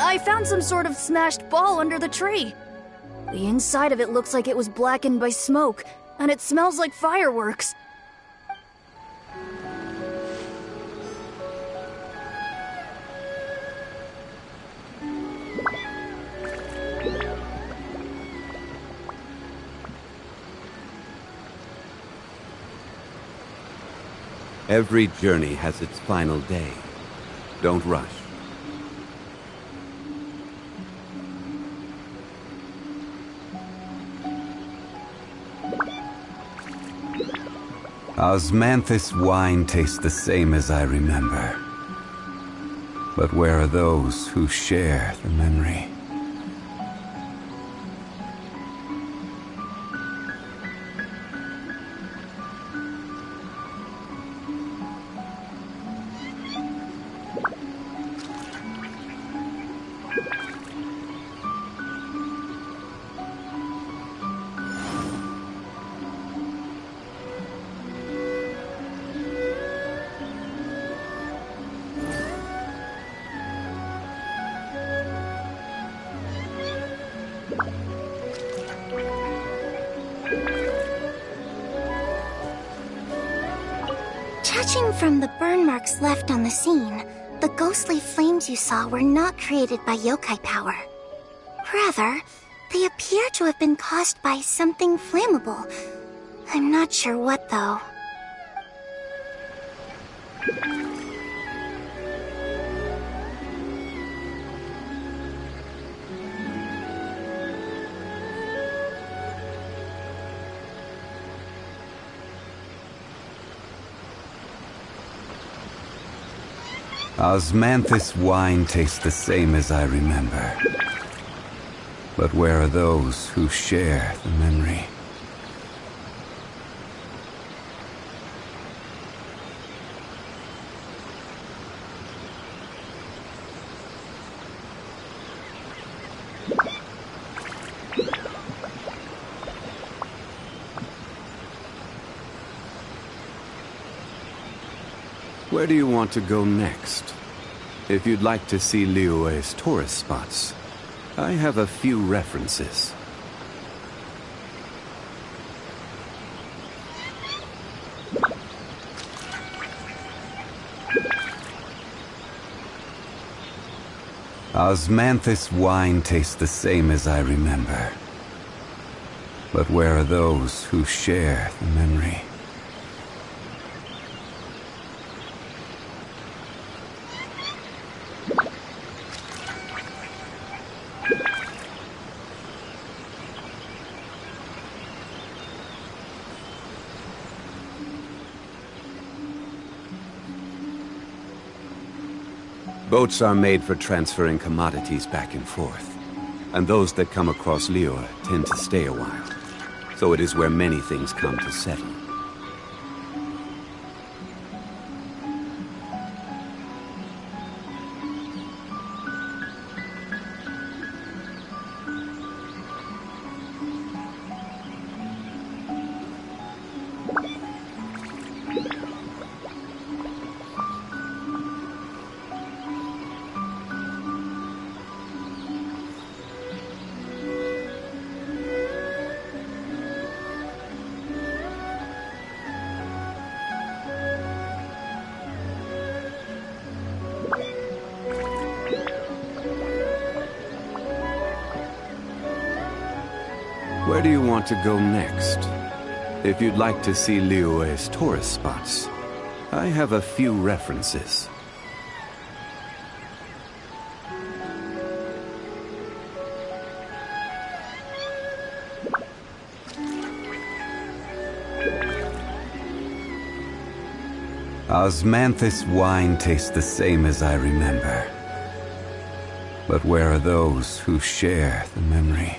I found some sort of smashed ball under the tree. The inside of it looks like it was blackened by smoke, and it smells like fireworks. Every journey has its final day. Don't rush. Osmanthus wine tastes the same as I remember. But where are those who share the memory? Judging from the burn marks left on the scene, the ghostly flames you saw were not created by yokai power. Rather, they appear to have been caused by something flammable. I'm not sure what, though. Osmanthus wine tastes the same as I remember. But where are those who share the memory? Where do you want to go next? If you'd like to see Liyue's tourist spots, I have a few references. Osmanthus wine tastes the same as I remember. But where are those who share the memory? Boats are made for transferring commodities back and forth, and those that come across Liyue tend to stay a while, so it is where many things come to settle. Where do you want to go next? If you'd like to see Liyue's tourist spots, I have a few references. Osmanthus wine tastes the same as I remember. But where are those who share the memory?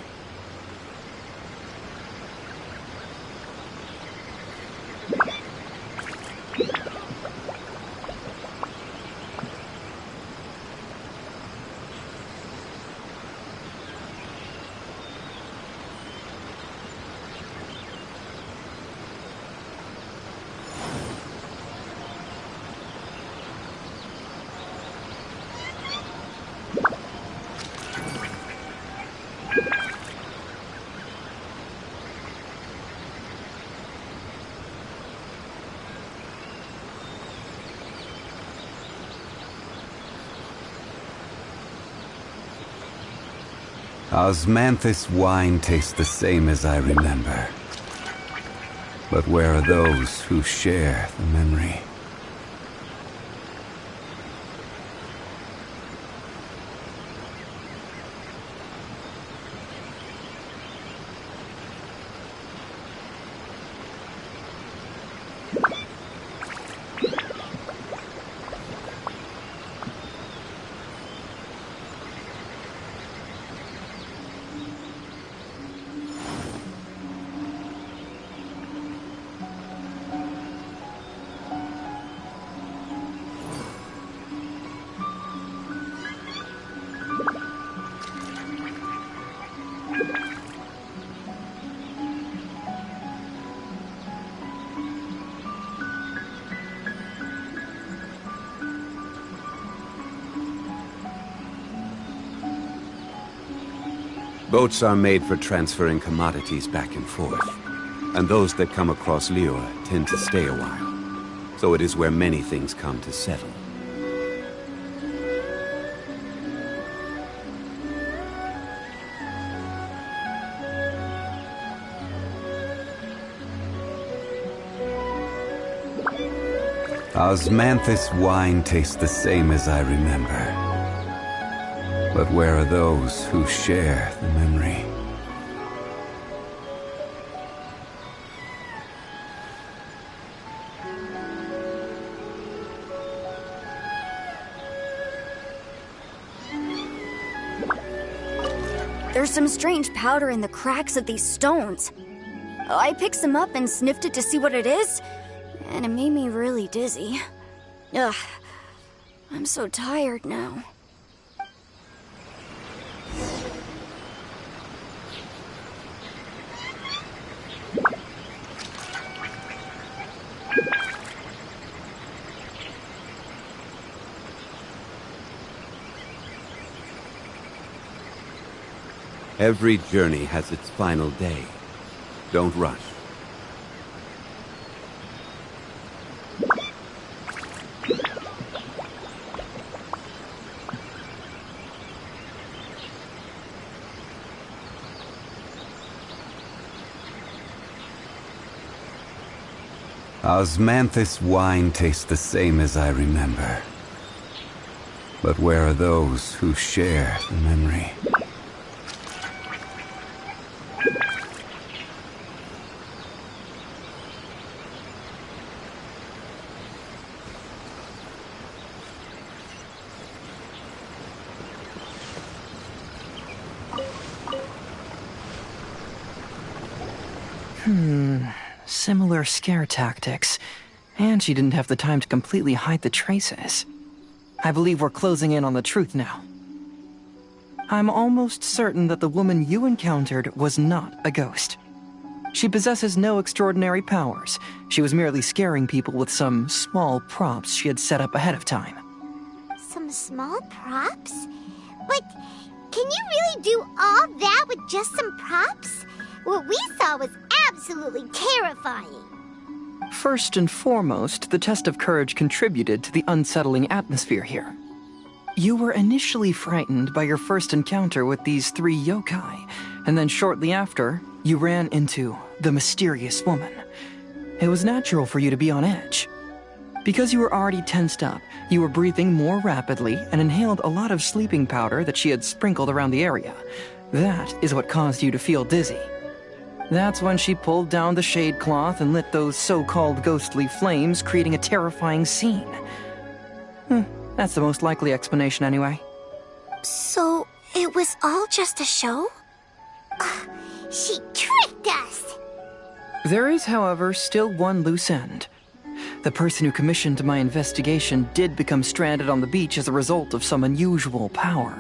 Osmanthus wine tastes the same as I remember. But where are those who share the memory? Boats are made for transferring commodities back and forth, and those that come across Lior tend to stay a while. So it is where many things come to settle. Osmanthus wine tastes the same as I remember. But where are those who share the memory? There's some strange powder in the cracks of these stones. I picked some up and sniffed it to see what it is, and it made me really dizzy. Ugh, I'm so tired now. Every journey has its final day. Don't rush. Osmanthus wine tastes the same as I remember. But where are those who share the memory? Similar scare tactics. And she didn't have the time to completely hide the traces. I believe we're closing in on the truth now. I'm almost certain that the woman you encountered was not a ghost. She possesses no extraordinary powers. She was merely scaring people with some small props she had set up ahead of time. Some small props? But can you really do all that with just some props? What we saw was absolutely terrifying. First and foremost, the test of courage contributed to the unsettling atmosphere here. You were initially frightened by your first encounter with these 3 yokai, and then shortly after, you ran into the mysterious woman. It was natural for you to be on edge. Because you were already tensed up, you were breathing more rapidly and inhaled a lot of sleeping powder that she had sprinkled around the area. That is what caused you to feel dizzy. That's when she pulled down the shade cloth and lit those so-called ghostly flames, creating a terrifying scene. That's the most likely explanation anyway. So, it was all just a show? She tricked us! There is, however, still one loose end. The person who commissioned my investigation did become stranded on the beach as a result of some unusual power.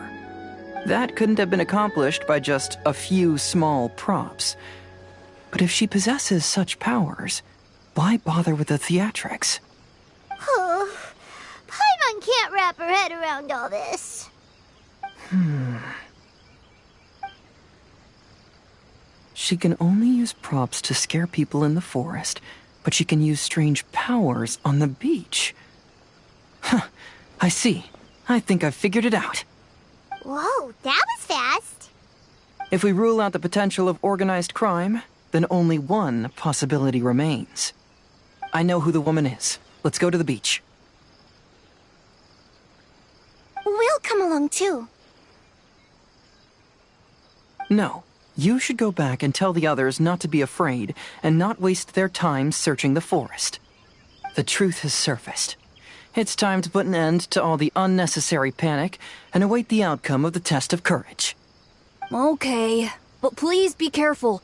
That couldn't have been accomplished by just a few small props. But if she possesses such powers, why bother with the theatrics? Paimon can't wrap her head around all this. She can only use props to scare people in the forest, but she can use strange powers on the beach. I see. I think I've figured it out. Whoa, that was fast. If we rule out the potential of organized crime, then only one possibility remains. I know who the woman is. Let's go to the beach. We'll come along too. No. You should go back and tell the others not to be afraid and not waste their time searching the forest. The truth has surfaced. It's time to put an end to all the unnecessary panic and await the outcome of the test of courage. Okay, but please be careful.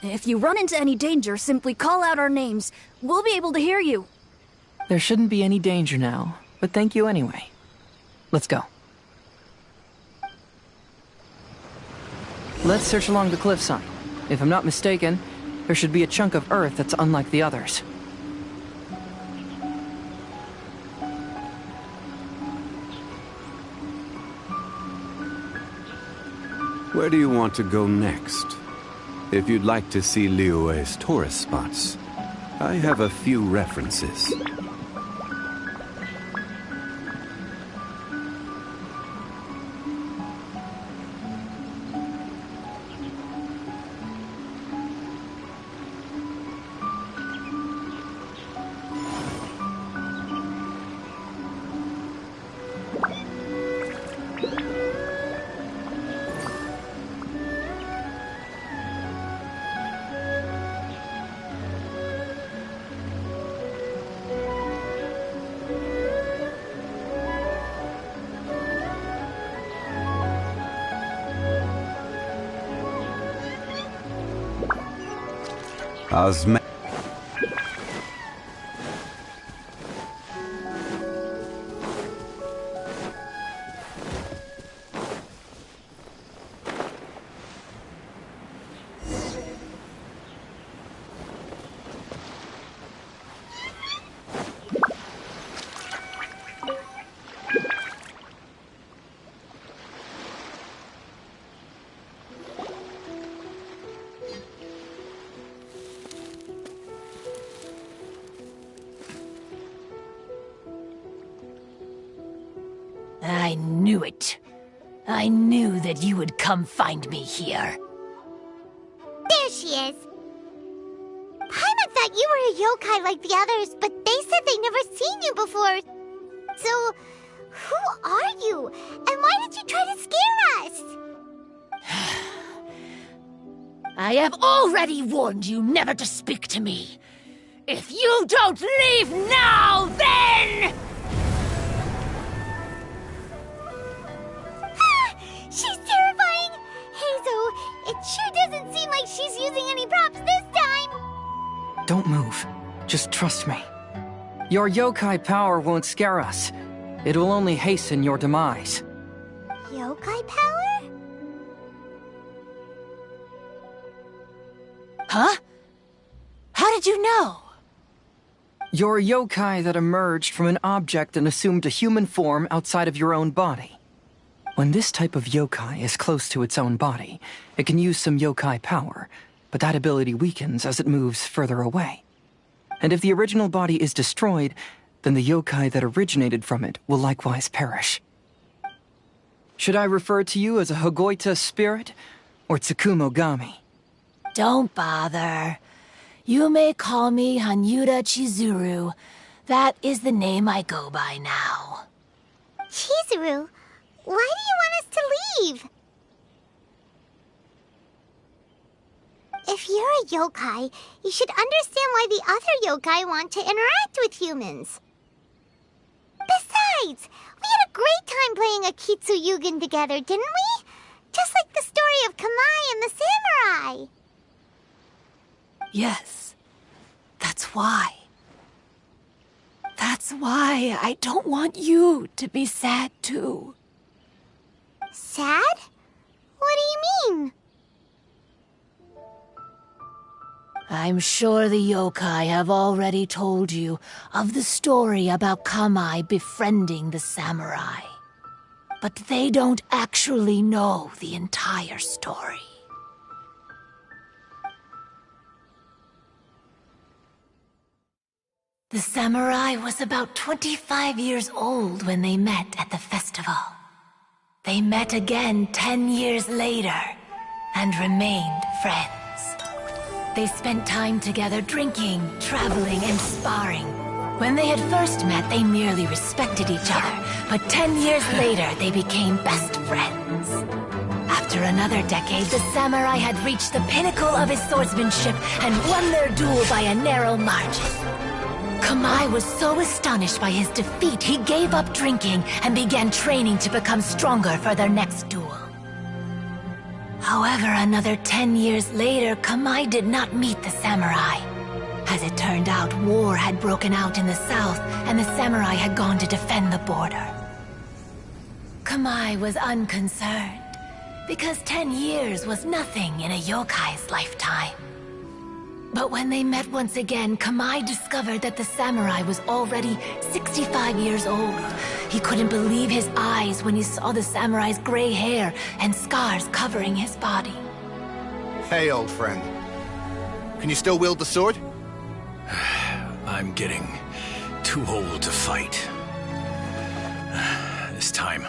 If you run into any danger, simply call out our names. We'll be able to hear you. There shouldn't be any danger now, but thank you anyway. Let's go. Let's search along the cliffside. If I'm not mistaken, there should be a chunk of earth that's unlike the others. Where do you want to go next? If you'd like to see Liyue's tourist spots, I have a few references. Osma. I knew it. I knew that you would come find me here. There she is. Paimon thought you were a yokai like the others, but they said they'd never seen you before. So, who are you? And why did you try to scare us? I have already warned you never to speak to me. If you don't leave now, then... She's terrifying! Hazel, it sure doesn't seem like she's using any props this time! Don't move. Just trust me. Your yokai power won't scare us. It will only hasten your demise. Yokai power? Huh? How did you know? You're a yokai that emerged from an object and assumed a human form outside of your own body. When this type of yokai is close to its own body, it can use some yokai power, but that ability weakens as it moves further away. And if the original body is destroyed, then the yokai that originated from it will likewise perish. Should I refer to you as a Hagoita spirit or Tsukumogami? Don't bother. You may call me Hanyuda Chizuru. That is the name I go by now. Chizuru? Why do you want us to leave? If you're a yokai, you should understand why the other yokai want to interact with humans. Besides, we had a great time playing Akitsu Yugen together, didn't we? Just like the story of Kamai and the samurai. Yes, that's why. That's why I don't want you to be sad too. Sad? What do you mean? I'm sure the yokai have already told you of the story about Kamai befriending the samurai. But they don't actually know the entire story. The samurai was about 25 years old when they met at the festival. They met again 10 years later and remained friends. They spent time together drinking, traveling, and sparring. When they had first met, they merely respected each other, but 10 years later, they became best friends. After another decade, the samurai had reached the pinnacle of his swordsmanship and won their duel by a narrow margin. Kamai was so astonished by his defeat, he gave up drinking and began training to become stronger for their next duel. However, another 10 years later, Kamai did not meet the samurai. As it turned out, war had broken out in the south, and the samurai had gone to defend the border. Kamai was unconcerned, because 10 years was nothing in a yokai's lifetime. But when they met once again, Kamai discovered that the samurai was already 65 years old. He couldn't believe his eyes when he saw the samurai's gray hair and scars covering his body. Hey, old friend. Can you still wield the sword? I'm getting too old to fight. This time,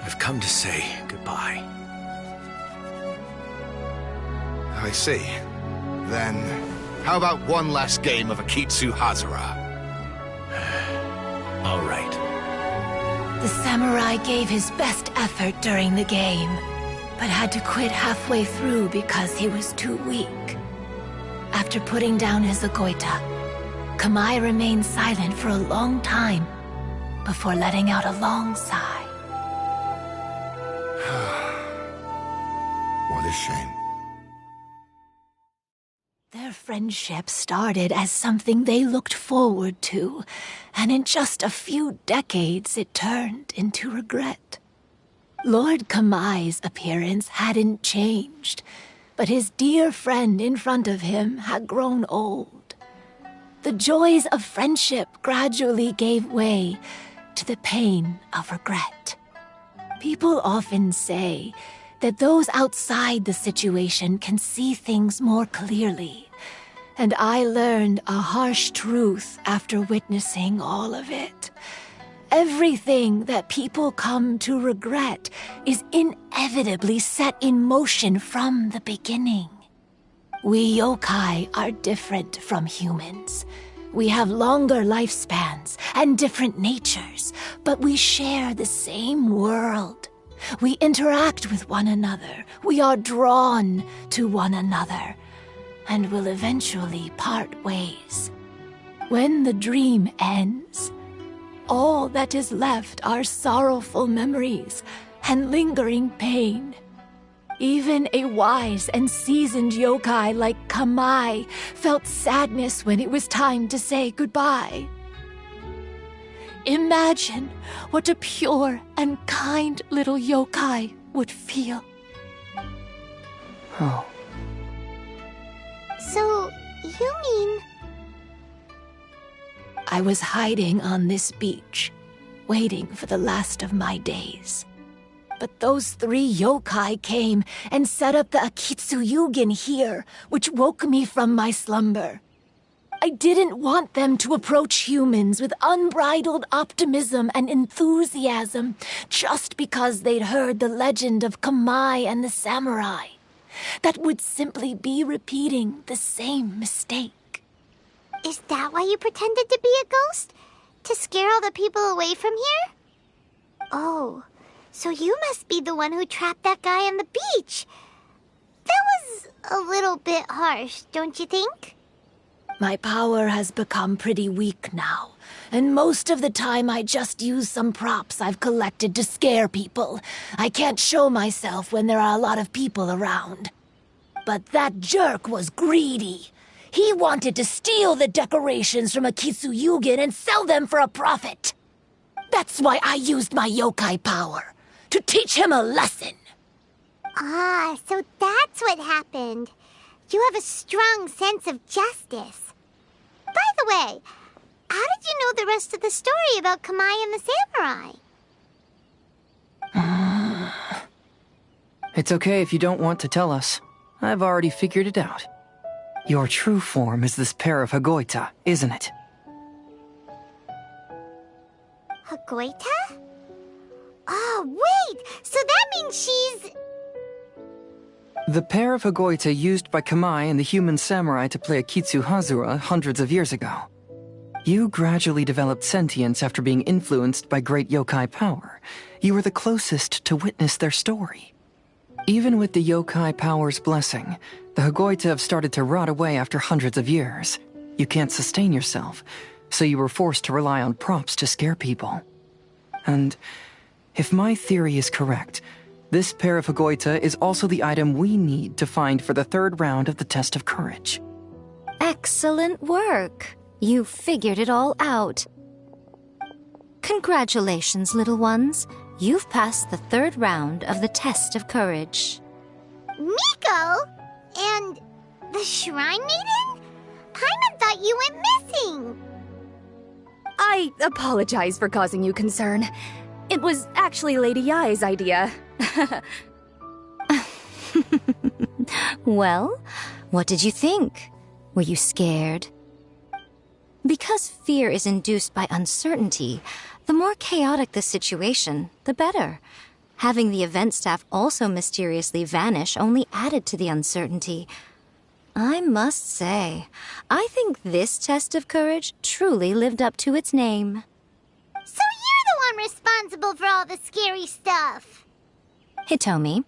I've come to say goodbye. I see. Then, how about one last game of Akitsu Hazara? All right. The samurai gave his best effort during the game, but had to quit halfway through because he was too weak. After putting down his agoita, Kamai remained silent for a long time before letting out a long sigh. What a shame. Their friendship started as something they looked forward to, and in just a few decades it turned into regret. Lord Kamai's appearance hadn't changed, but his dear friend in front of him had grown old. The joys of friendship gradually gave way to the pain of regret. People often say that those outside the situation can see things more clearly, and I learned a harsh truth after witnessing all of it. Everything that people come to regret is inevitably set in motion from the beginning. We yokai are different from humans. We have longer lifespans and different natures, but we share the same world. We interact with one another. We are drawn to one another, and will eventually part ways. When the dream ends, all that is left are sorrowful memories and lingering pain. Even a wise and seasoned yokai like Kamai felt sadness when it was time to say goodbye. Imagine what a pure and kind little yokai would feel. Oh. So, you mean... I was hiding on this beach, waiting for the last of my days. But those 3 yokai came and set up the Akitsu Yugen here, which woke me from my slumber. I didn't want them to approach humans with unbridled optimism and enthusiasm just because they'd heard the legend of Kamai and the samurai. That would simply be repeating the same mistake. Is that why you pretended to be a ghost? To scare all the people away from here? Oh, so you must be the one who trapped that guy on the beach. That was a little bit harsh, don't you think? My power has become pretty weak now, and most of the time I just use some props I've collected to scare people. I can't show myself when there are a lot of people around. But that jerk was greedy. He wanted to steal the decorations from Akitsu Yugen and sell them for a profit. That's why I used my yokai power, to teach him a lesson. Ah, so that's what happened. You have a strong sense of justice. By the way, how did you know the rest of the story about Kamai and the samurai? It's okay if you don't want to tell us. I've already figured it out. Your true form is this pair of Hagoita, isn't it? Hagoita? Oh, wait! So that means she's... The pair of Hagoita used by Kamai and the human samurai to play Akitsu Hazura hundreds of years ago. You gradually developed sentience after being influenced by great yokai power. You were the closest to witness their story. Even with the yokai power's blessing, the Hagoita have started to rot away after hundreds of years. You can't sustain yourself, so you were forced to rely on props to scare people. And if my theory is correct, this pair of Hagoita is also the item we need to find for the third round of the test of courage. Excellent work. You figured it all out. Congratulations, little ones. You've passed the third round of the test of courage. Miko? And the Shrine Maiden? Paimon thought you went missing. I apologize for causing you concern. It was actually Lady Yai's idea. Well, what did you think? Were you scared? Because fear is induced by uncertainty, the more chaotic the situation, the better. Having the event staff also mysteriously vanish only added to the uncertainty. I must say, I think this test of courage truly lived up to its name. So you're the one responsible for all the scary stuff. Hitomi,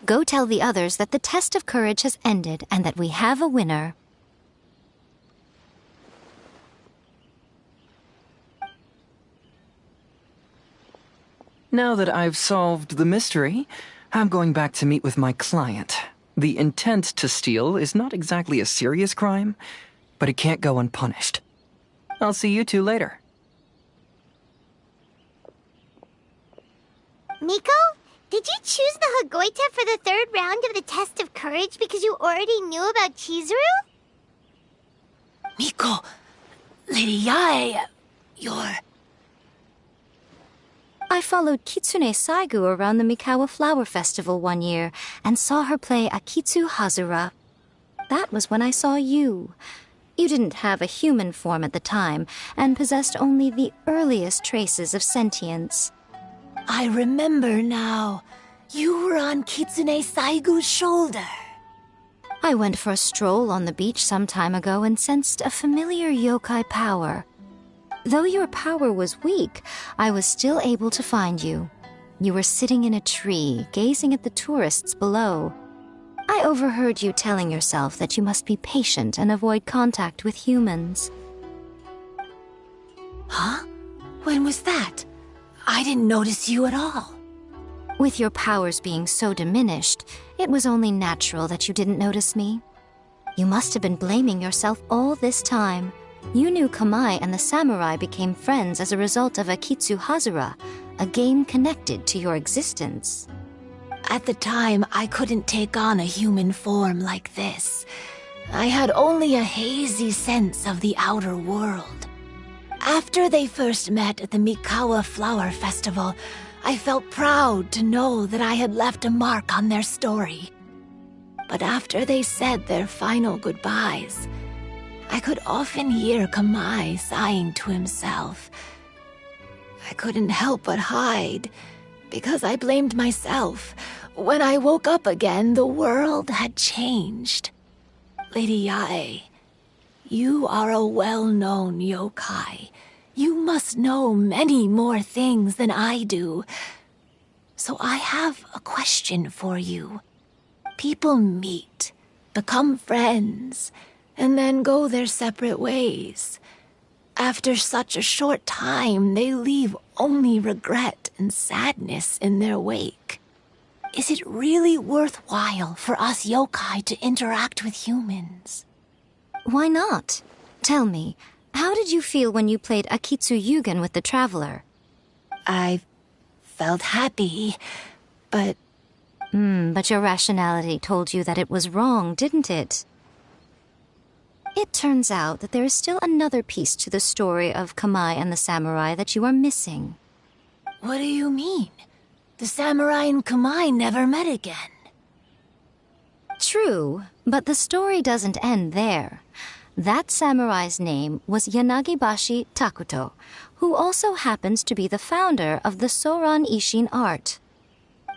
go tell the others that the test of courage has ended and that we have a winner. Now that I've solved the mystery, I'm going back to meet with my client. The intent to steal is not exactly a serious crime, but it can't go unpunished. I'll see you two later. Miko, did you choose the Hagoita for the third round of the test of courage because you already knew about Chizuru? Miko, Lady Yai, you're... I followed Kitsune Saigu around the Mikawa Flower Festival one year and saw her play Akitsu Hazura. That was when I saw you. You didn't have a human form at the time and possessed only the earliest traces of sentience. I remember now. You were on Kitsune Saigu's shoulder. I went for a stroll on the beach some time ago and sensed a familiar yokai power. Though your power was weak, I was still able to find you. You were sitting in a tree, gazing at the tourists below. I overheard you telling yourself that you must be patient and avoid contact with humans. Huh? When was that? I didn't notice you at all. With your powers being so diminished, it was only natural that you didn't notice me. You must have been blaming yourself all this time. You knew Kamai and the samurai became friends as a result of Akitsu Hazura, a game connected to your existence. At the time, I couldn't take on a human form like this. I had only a hazy sense of the outer world. After they first met at the Mikawa Flower Festival, I felt proud to know that I had left a mark on their story. But after they said their final goodbyes, I could often hear Kamai sighing to himself. I couldn't help but hide, because I blamed myself. When I woke up again, the world had changed. Lady Yai, you are a well-known yokai. You must know many more things than I do. So I have a question for you. People meet, become friends, and then go their separate ways. After such a short time, they leave only regret and sadness in their wake. Is it really worthwhile for us yokai to interact with humans? Why not? Tell me, how did you feel when you played Akitsu Yugen with the Traveler? I felt happy, but... But your rationality told you that it was wrong, didn't it? It turns out that there is still another piece to the story of Kamai and the samurai that you are missing. What do you mean? The samurai and Kamai never met again. True, but the story doesn't end there. That samurai's name was Yanagibashi Takuto, who also happens to be the founder of the Soran Ishin art.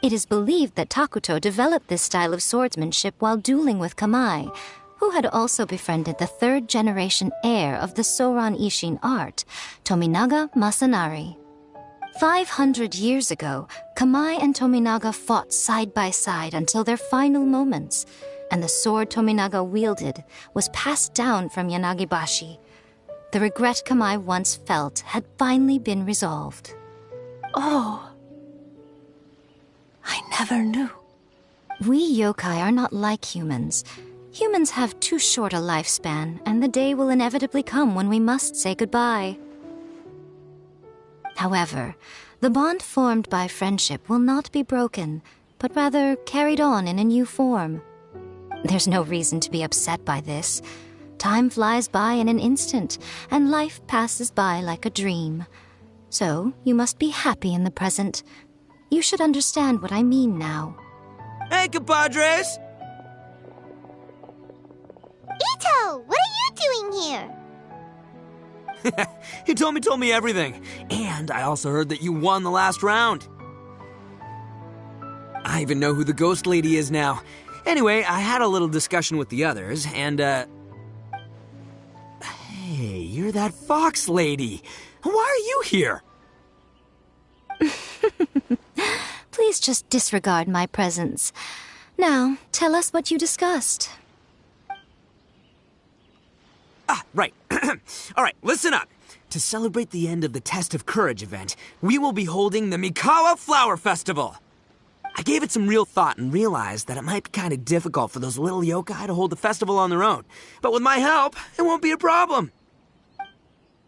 It is believed that Takuto developed this style of swordsmanship while dueling with Kamai, who had also befriended the third-generation heir of the Soran Ishin art, Tominaga Masanari. 500 years ago, Kamai and Tominaga fought side by side until their final moments, and the sword Tominaga wielded was passed down from Yanagibashi. The regret Kamai once felt had finally been resolved. Oh. I never knew. We yokai are not like humans. Humans have too short a lifespan, and the day will inevitably come when we must say goodbye. However, the bond formed by friendship will not be broken, but rather carried on in a new form. There's no reason to be upset by this. Time flies by in an instant, and life passes by like a dream. So, you must be happy in the present. You should understand what I mean now. Hey, compadres! Ito, what are you doing here? Hitomi told me everything, and I also heard that you won the last round. I even know who the ghost lady is now. Anyway, I had a little discussion with the others, and, Hey, you're that fox lady. Why are you here? Please just disregard my presence. Now, tell us what you discussed. Right. Alright, listen up. To celebrate the end of the Test of Courage event, we will be holding the Mikawa Flower Festival. I gave it some real thought and realized that it might be kind of difficult for those little yokai to hold the festival on their own. But with my help, it won't be a problem.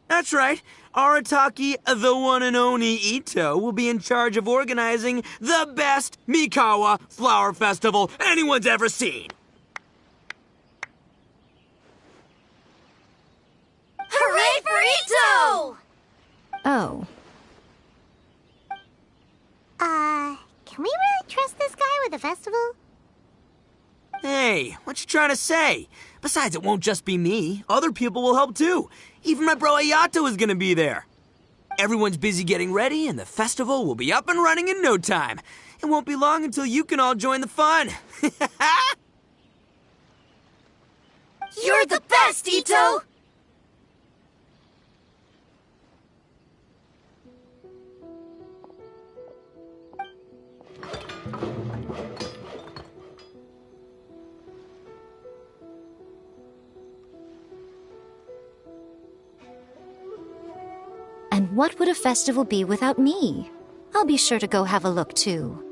That's right. Arataki, the one and only Ito, will be in charge of organizing the best Mikawa Flower Festival anyone's ever seen. Hooray for Ito! Oh. Can we really trust this guy with the festival? Hey, what you trying to say? Besides, it won't just be me. Other people will help too. Even my bro Ayato is gonna be there. Everyone's busy getting ready, and the festival will be up and running in no time. It won't be long until you can all join the fun. You're the best, Ito! And what would a festival be without me? I'll be sure to go have a look, too.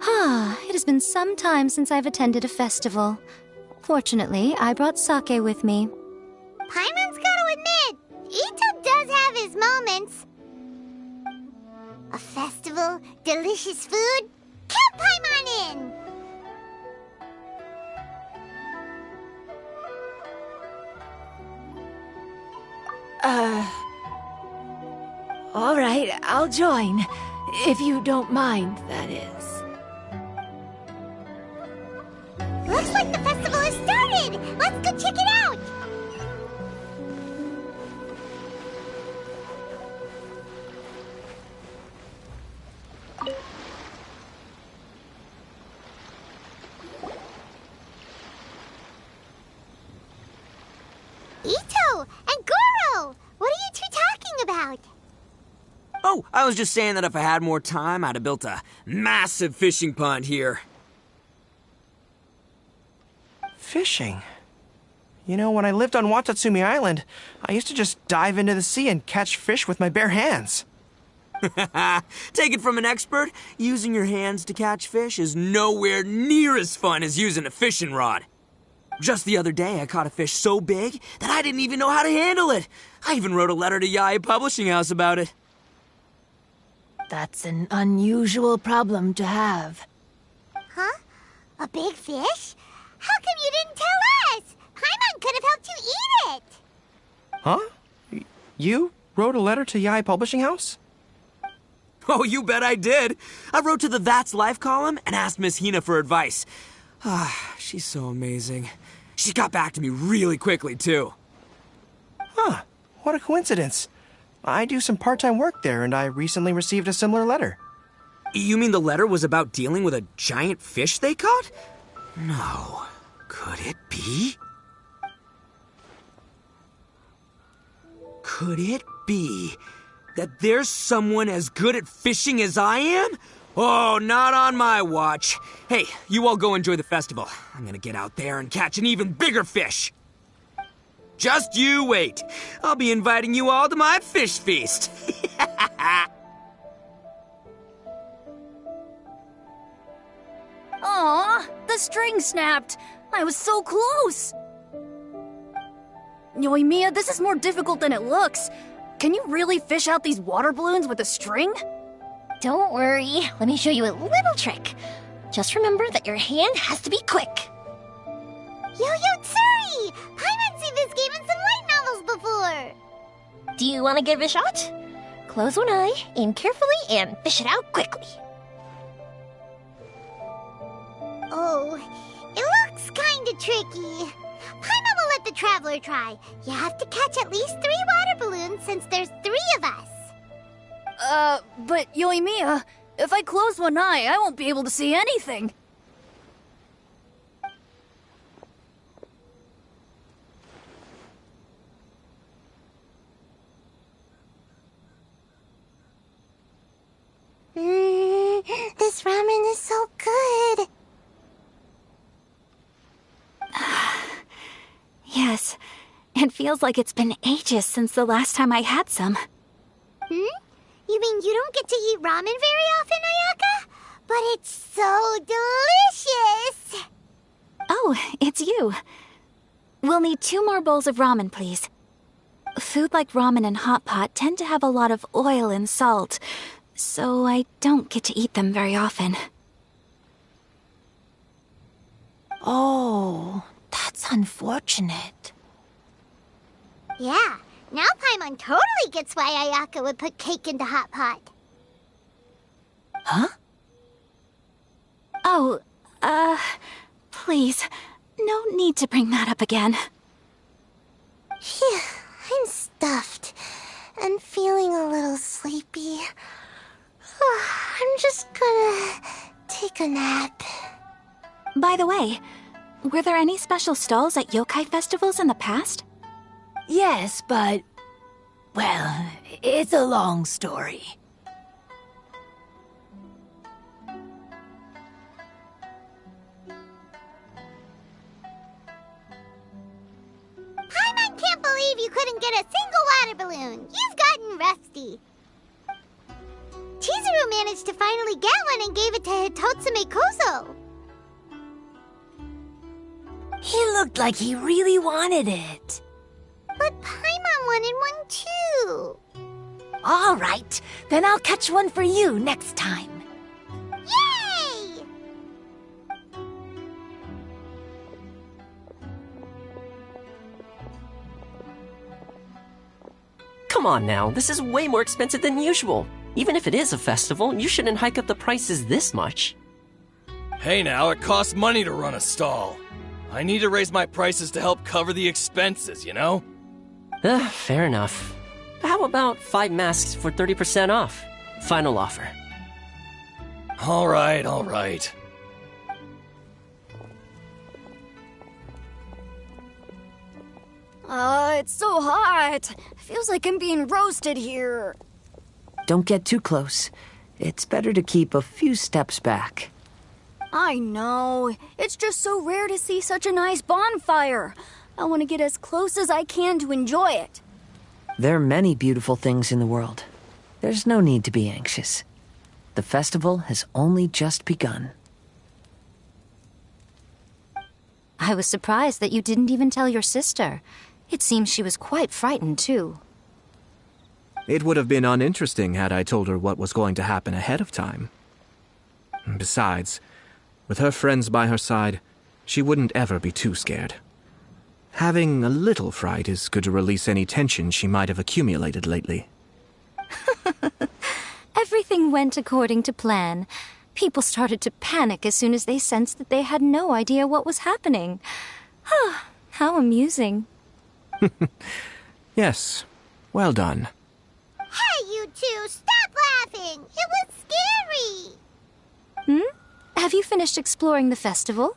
It has been some time since I've attended a festival. Fortunately, I brought sake with me. Paimon's gotta admit, Ito does have his moments. A festival, delicious food, count Paimon in! All right, I'll join. If you don't mind, that is. Looks like the festival has started! Let's go check it out! Ito and Goro! What are you two talking about? Oh, I was just saying that if I had more time, I'd have built a massive fishing pond here. Fishing. You know, when I lived on Watatsumi Island, I used to just dive into the sea and catch fish with my bare hands. Take it from an expert, using your hands to catch fish is nowhere near as fun as using a fishing rod. Just the other day, I caught a fish so big that I didn't even know how to handle it. I even wrote a letter to Yae Publishing House about it. That's an unusual problem to have. Huh? A big fish? How come you didn't tell us? Paimon could have helped you eat it. Huh? You wrote a letter to Yae Publishing House? Oh, you bet I did. I wrote to the That's Life column and asked Miss Hina for advice. She's so amazing. She got back to me really quickly, too. Huh. What a coincidence. I do some part-time work there, and I recently received a similar letter. You mean the letter was about dealing with a giant fish they caught? No. Could it be? Could it be that there's someone as good at fishing as I am? Oh, not on my watch. Hey, you all go enjoy the festival. I'm gonna get out there and catch an even bigger fish. Just you wait. I'll be inviting you all to my fish feast. Aw, the string snapped. I was so close. Yoimiya, this is more difficult than it looks. Can you really fish out these water balloons with a string? Don't worry. Let me show you a little trick. Just remember that your hand has to be quick. Yo-Yo Tsuri! Paimon's seen this game in some light novels before. Do you want to give it a shot? Close one eye, aim carefully, and fish it out quickly. Oh, it looks kinda tricky. Paimon will let the traveler try. You have to catch at least 3 water balloons since there's 3 of us. But Yoimiya, if I close one eye, I won't be able to see anything. This ramen is so good. Yes, it feels like it's been ages since the last time I had some. You mean you don't get to eat ramen very often, Ayaka? But it's so delicious! Oh, it's you. We'll need 2 more bowls of ramen, please. Food like ramen and hot pot tend to have a lot of oil and salt, so I don't get to eat them very often. Oh, that's unfortunate. Yeah, now Paimon totally gets why Ayaka would put cake into hot pot. Huh? Oh, please, no need to bring that up again. Phew, I'm stuffed and feeling a little sleepy. I'm just gonna take a nap. By the way, were there any special stalls at yokai festivals in the past? Yes, but... well, it's a long story. Paimon can't believe you couldn't get a single water balloon. You've gotten rusty. Chizuru managed to finally get one and gave it to Hitotsume Kozo. He looked like he really wanted it. But Paimon wanted one too. All right, then I'll catch one for you next time. Yay! Come on now, this is way more expensive than usual. Even if it is a festival, you shouldn't hike up the prices this much. Hey now, it costs money to run a stall. I need to raise my prices to help cover the expenses, you know? Fair enough. How about 5 masks for 30% off? Final offer. Alright, alright. It's so hot. Feels like I'm being roasted here. Don't get too close. It's better to keep a few steps back. I know. It's just so rare to see such a nice bonfire. I want to get as close as I can to enjoy it. There are many beautiful things in the world. There's no need to be anxious. The festival has only just begun. I was surprised that you didn't even tell your sister. It seems she was quite frightened, too. It would have been uninteresting had I told her what was going to happen ahead of time. Besides, with her friends by her side, she wouldn't ever be too scared. Having a little fright is good to release any tension she might have accumulated lately. Everything went according to plan. People started to panic as soon as they sensed that they had no idea what was happening. How amusing. Yes, well done. Hey, you two, stop laughing! It was scary! Have you finished exploring the festival?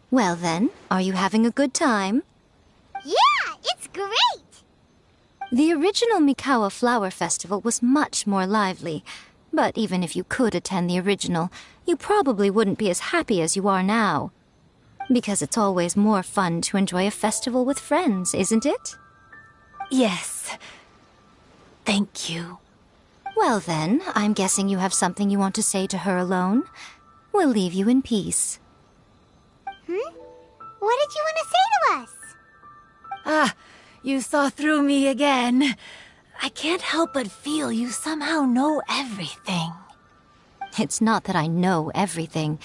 Well then, are you having a good time? Yeah, it's great! The original Mikawa Flower Festival was much more lively, but even if you could attend the original, you probably wouldn't be as happy as you are now. Because it's always more fun to enjoy a festival with friends, isn't it? Yes. Thank you. Well then, I'm guessing you have something you want to say to her alone. We'll leave you in peace. What did you want to say to us? Ah, you saw through me again. I can't help but feel you somehow know everything. It's not that I know everything.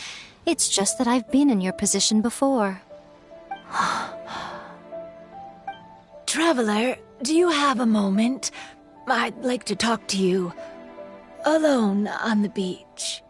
It's just that I've been in your position before. Traveler, do you have a moment? I'd like to talk to you. Alone on the beach.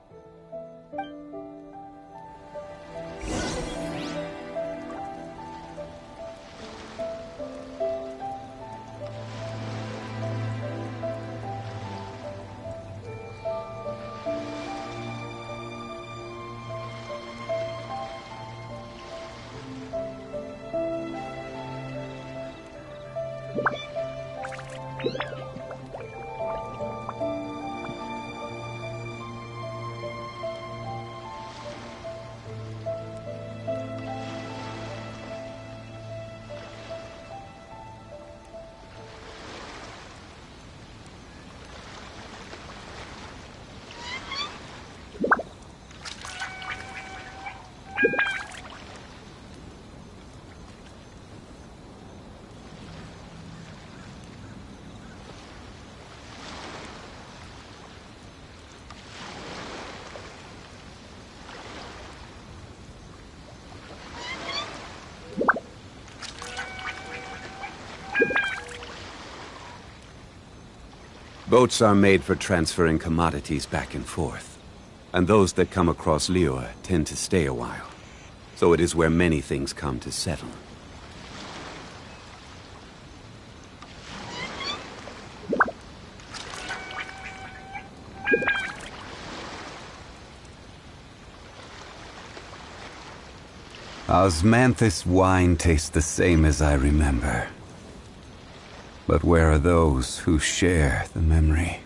Boats are made for transferring commodities back and forth. And those that come across Lior tend to stay a while. So it is where many things come to settle. Osmanthus wine tastes the same as I remember. But where are those who share the memory?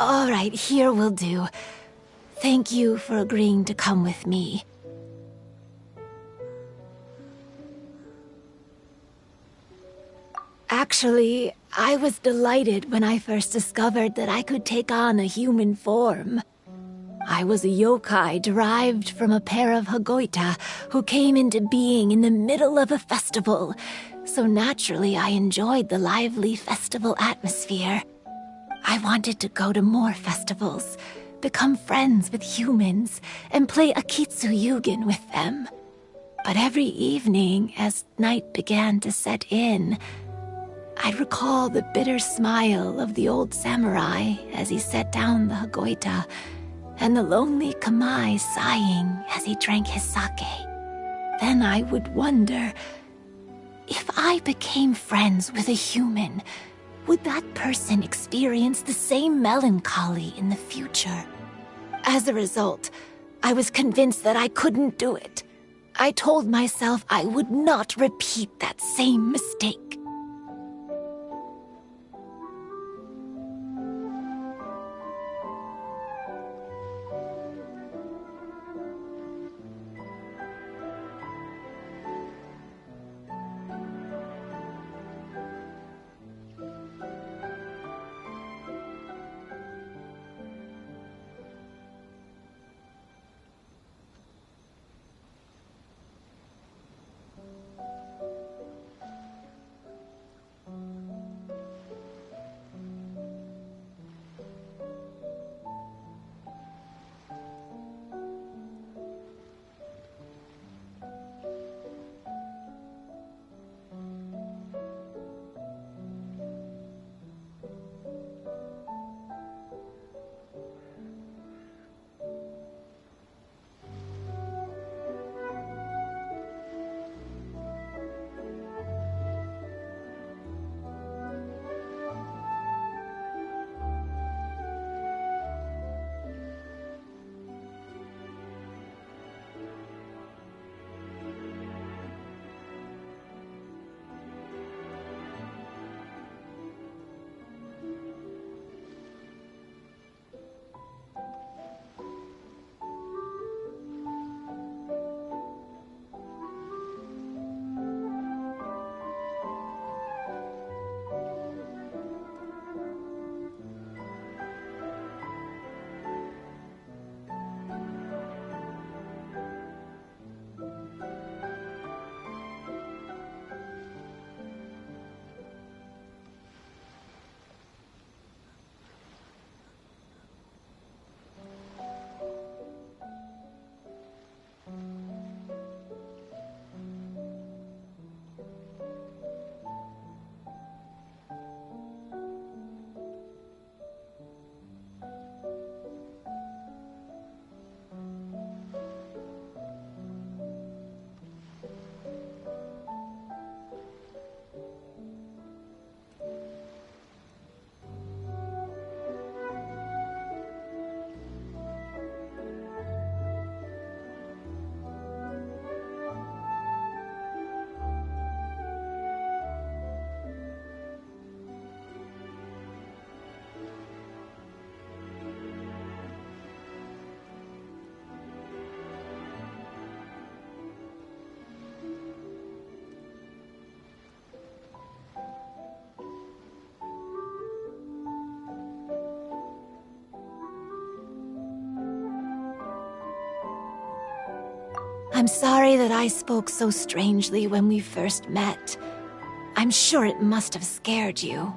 All right, here will do. Thank you for agreeing to come with me. Actually, I was delighted when I first discovered that I could take on a human form. I was a yokai derived from a pair of Hagoita who came into being in the middle of a festival, so naturally I enjoyed the lively festival atmosphere. I wanted to go to more festivals, become friends with humans, and play Akitsu Yugen with them. But every evening, as night began to set in, I'd recall the bitter smile of the old samurai as he set down the Hagoita, and the lonely Kamai sighing as he drank his sake. Then I would wonder, if I became friends with a human, would that person experience the same melancholy in the future? As a result, I was convinced that I couldn't do it. I told myself I would not repeat that same mistake. I'm sorry that I spoke so strangely when we first met. I'm sure it must have scared you.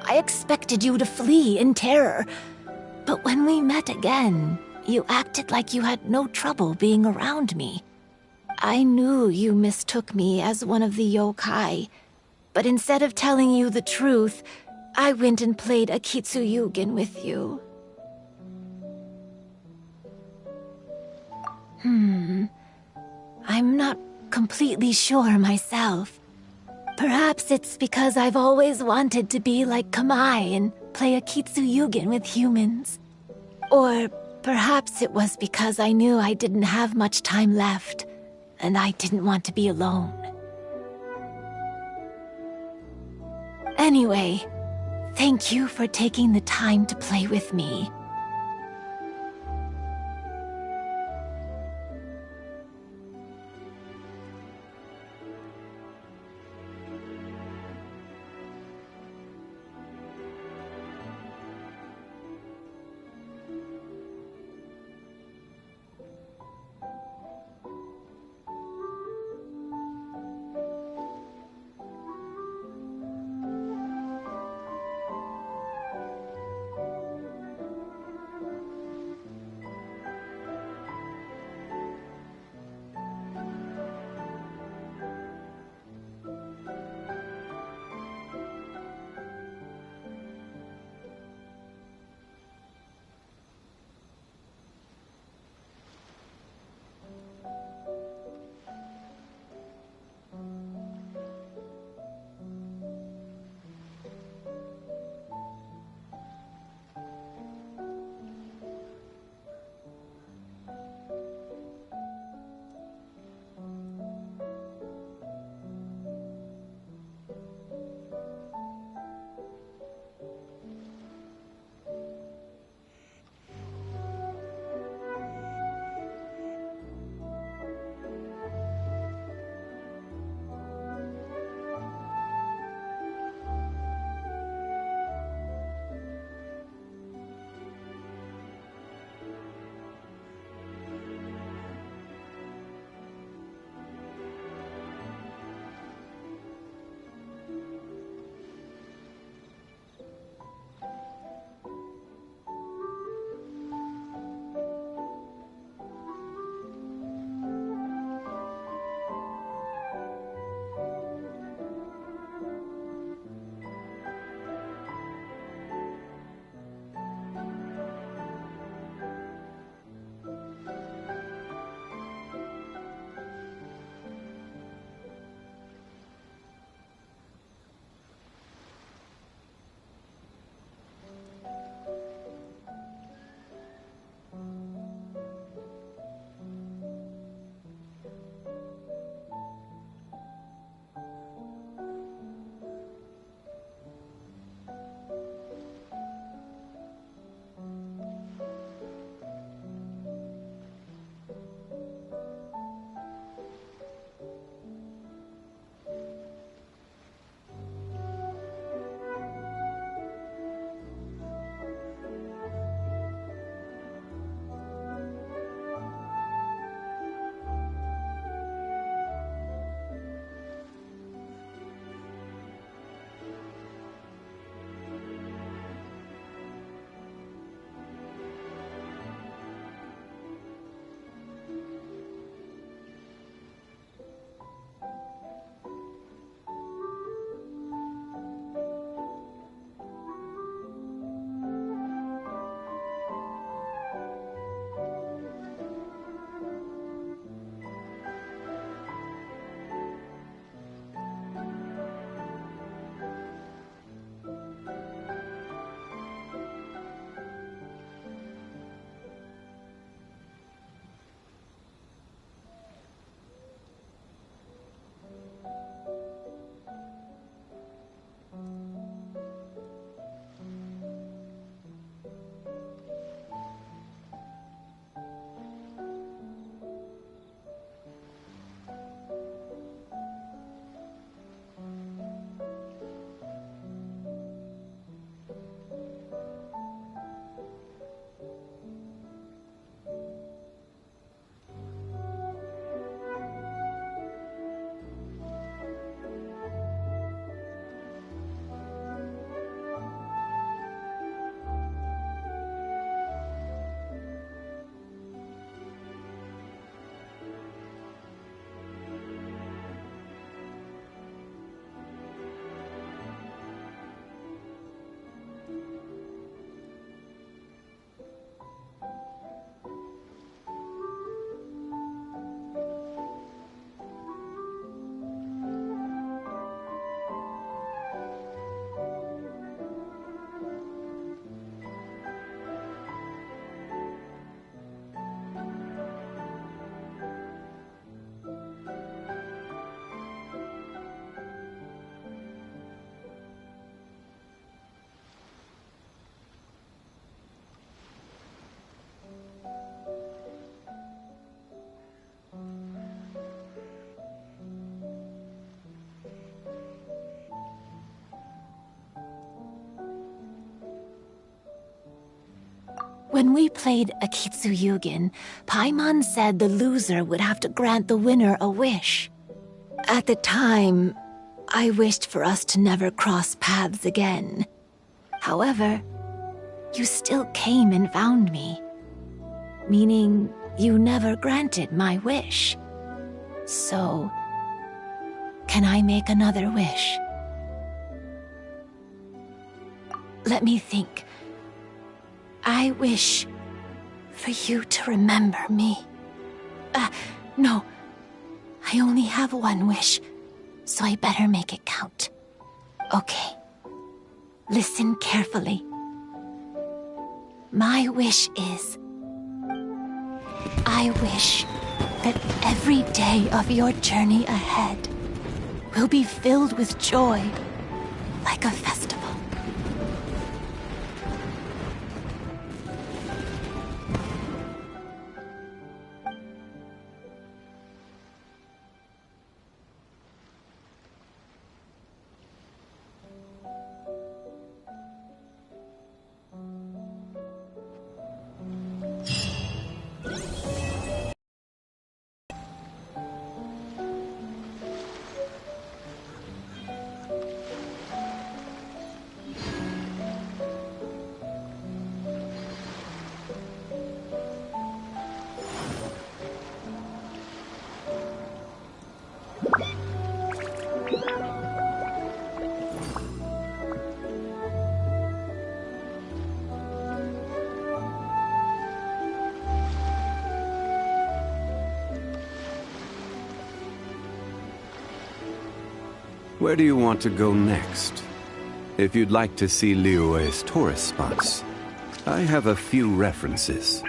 I expected you to flee in terror, but when we met again, you acted like you had no trouble being around me. I knew you mistook me as one of the yokai, but instead of telling you the truth, I went and played a Kitsuyugen with you. I'm not completely sure myself. Perhaps it's because I've always wanted to be like Kamai and play a Kitsuyugen with humans. Or perhaps it was because I knew I didn't have much time left, and I didn't want to be alone. Anyway, thank you for taking the time to play with me. When we played Akitsu Yugen, Paimon said the loser would have to grant the winner a wish. At the time, I wished for us to never cross paths again. However, you still came and found me, meaning you never granted my wish. So, can I make another wish? Let me think. I wish for you to remember me. No. I only have one wish, so I better make it count. Okay. Listen carefully. My wish is... I wish that every day of your journey ahead will be filled with joy, like a festival. Where do you want to go next? If you'd like to see Liyue's tourist spots, I have a few references.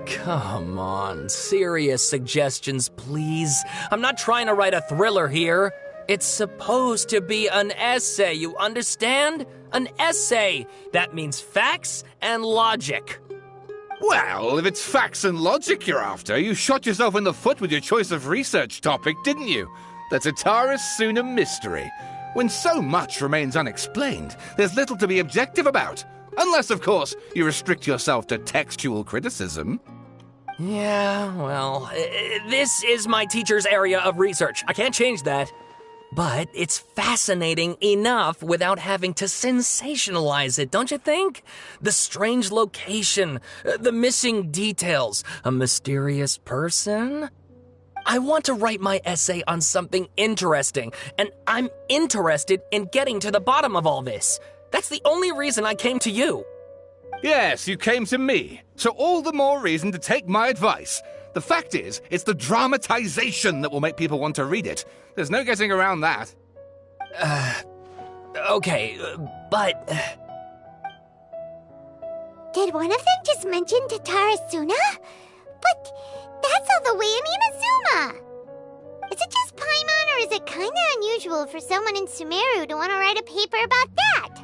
Come on, serious suggestions, please. I'm not trying to write a thriller here. It's supposed to be an essay, you understand? An essay. That means facts and logic. Well, if it's facts and logic you're after, you shot yourself in the foot with your choice of research topic, didn't you? The Tatara Suna mystery. When so much remains unexplained, there's little to be objective about. Unless, of course, you restrict yourself to textual criticism. Yeah, well, this is my teacher's area of research. I can't change that. But it's fascinating enough without having to sensationalize it, don't you think? The strange location, the missing details, a mysterious person. I want to write my essay on something interesting, and I'm interested in getting to the bottom of all this. That's the only reason I came to you. Yes, you came to me, so all the more reason to take my advice. The fact is, it's the dramatization that will make people want to read it. There's no getting around that. Okay, but... Did one of them just mention Tatara Suna? But that's all the way in Inazuma! Is it just Paimon, or is it kinda unusual for someone in Sumeru to want to write a paper about that?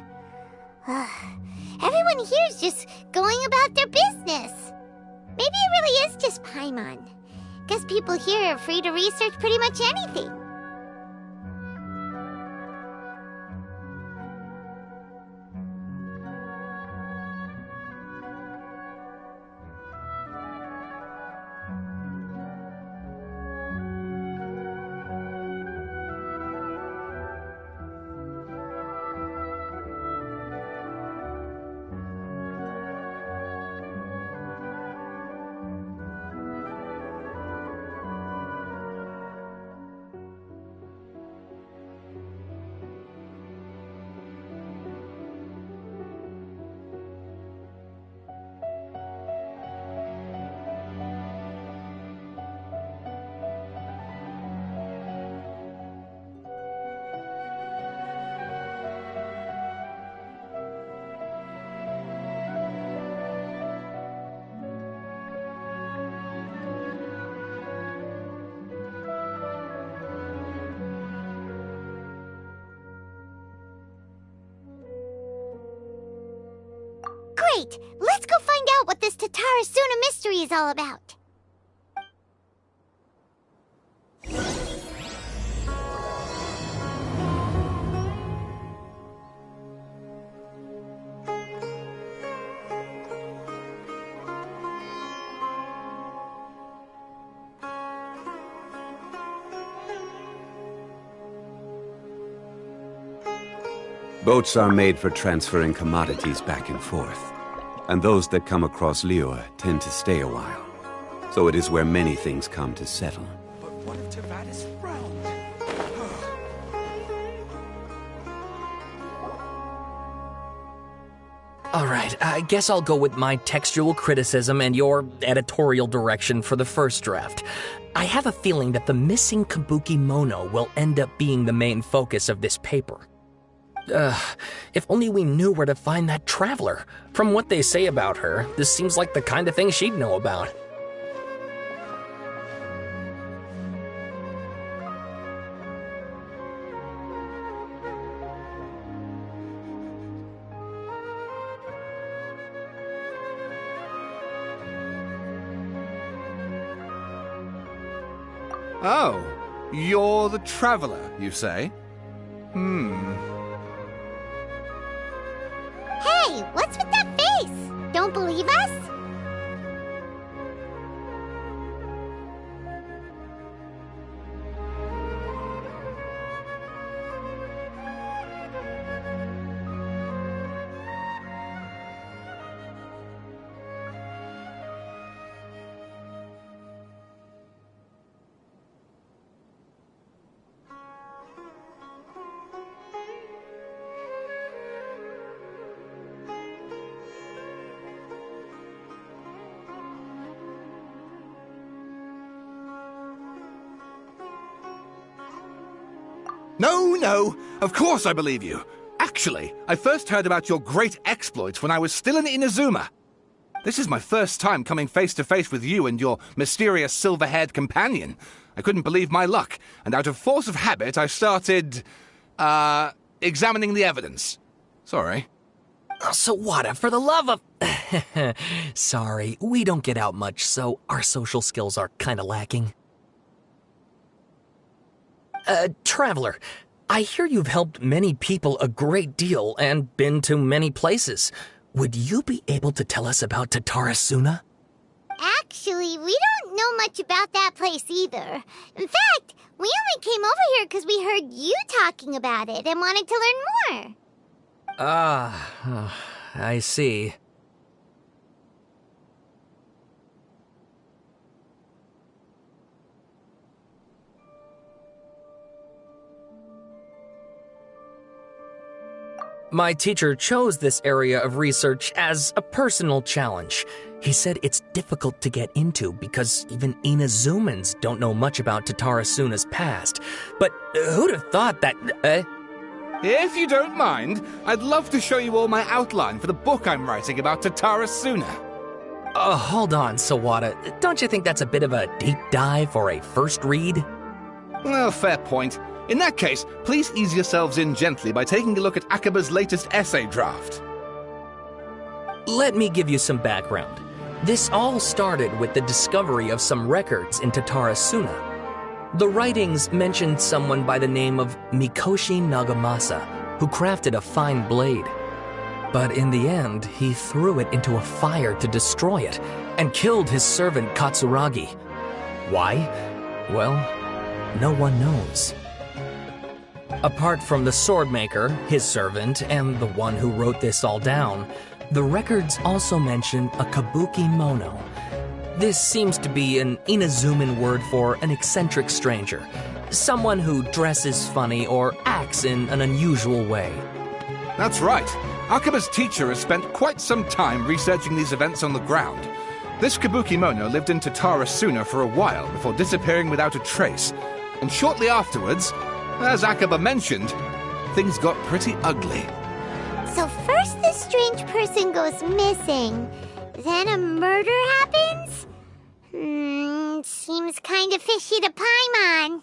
Everyone here's just going about their business. Maybe it really is just Paimon. Guess people here are free to research pretty much anything. Great! Let's go find out what this Tatara Suna mystery is all about. Boats are made for transferring commodities back and forth, and those that come across Lior tend to stay a while. So it is where many things come to settle. But what if Tevat is frowned? All right, I guess I'll go with my textual criticism and your editorial direction for the first draft. I have a feeling that the missing Kabuki Mono will end up being the main focus of this paper. If only we knew where to find that traveler. From what they say about her, this seems like the kind of thing she'd know about. Oh, you're the traveler, you say? Hey, what's with that face? Don't believe us? No, of course I believe you. Actually, I first heard about your great exploits when I was still in Inazuma. This is my first time coming face to face with you and your mysterious silver-haired companion. I couldn't believe my luck, and out of force of habit, I started, examining the evidence. Sorry. Sawada, for the love of... Sorry, we don't get out much, so our social skills are kinda lacking. Traveler, I hear you've helped many people a great deal and been to many places. Would you be able to tell us about Tatarasuna? Actually, we don't know much about that place either. In fact, we only came over here because we heard you talking about it and wanted to learn more. I see. My teacher chose this area of research as a personal challenge. He said it's difficult to get into because even Inazumans don't know much about Tatarasuna's past. But who'd have thought that... If you don't mind, I'd love to show you all my outline for the book I'm writing about Tatarasuna. Hold on, Sawada. Don't you think that's a bit of a deep dive or a first read? Well, fair point. In that case, please ease yourselves in gently by taking a look at Akaba's latest essay draft. Let me give you some background. This all started with the discovery of some records in Tatarasuna. The writings mentioned someone by the name of Mikoshi Nagamasa, who crafted a fine blade. But in the end, he threw it into a fire to destroy it, and killed his servant Katsuragi. Why? Well, no one knows. Apart from the swordmaker, his servant, and the one who wrote this all down, the records also mention a kabuki mono. This seems to be an Inazuman word for an eccentric stranger, someone who dresses funny or acts in an unusual way. That's right. Akaba's teacher has spent quite some time researching these events on the ground. This kabuki mono lived in Tatarasuna for a while before disappearing without a trace, and shortly afterwards, as Akaba mentioned, things got pretty ugly. So first this strange person goes missing, then a murder happens? Seems kinda fishy to Paimon.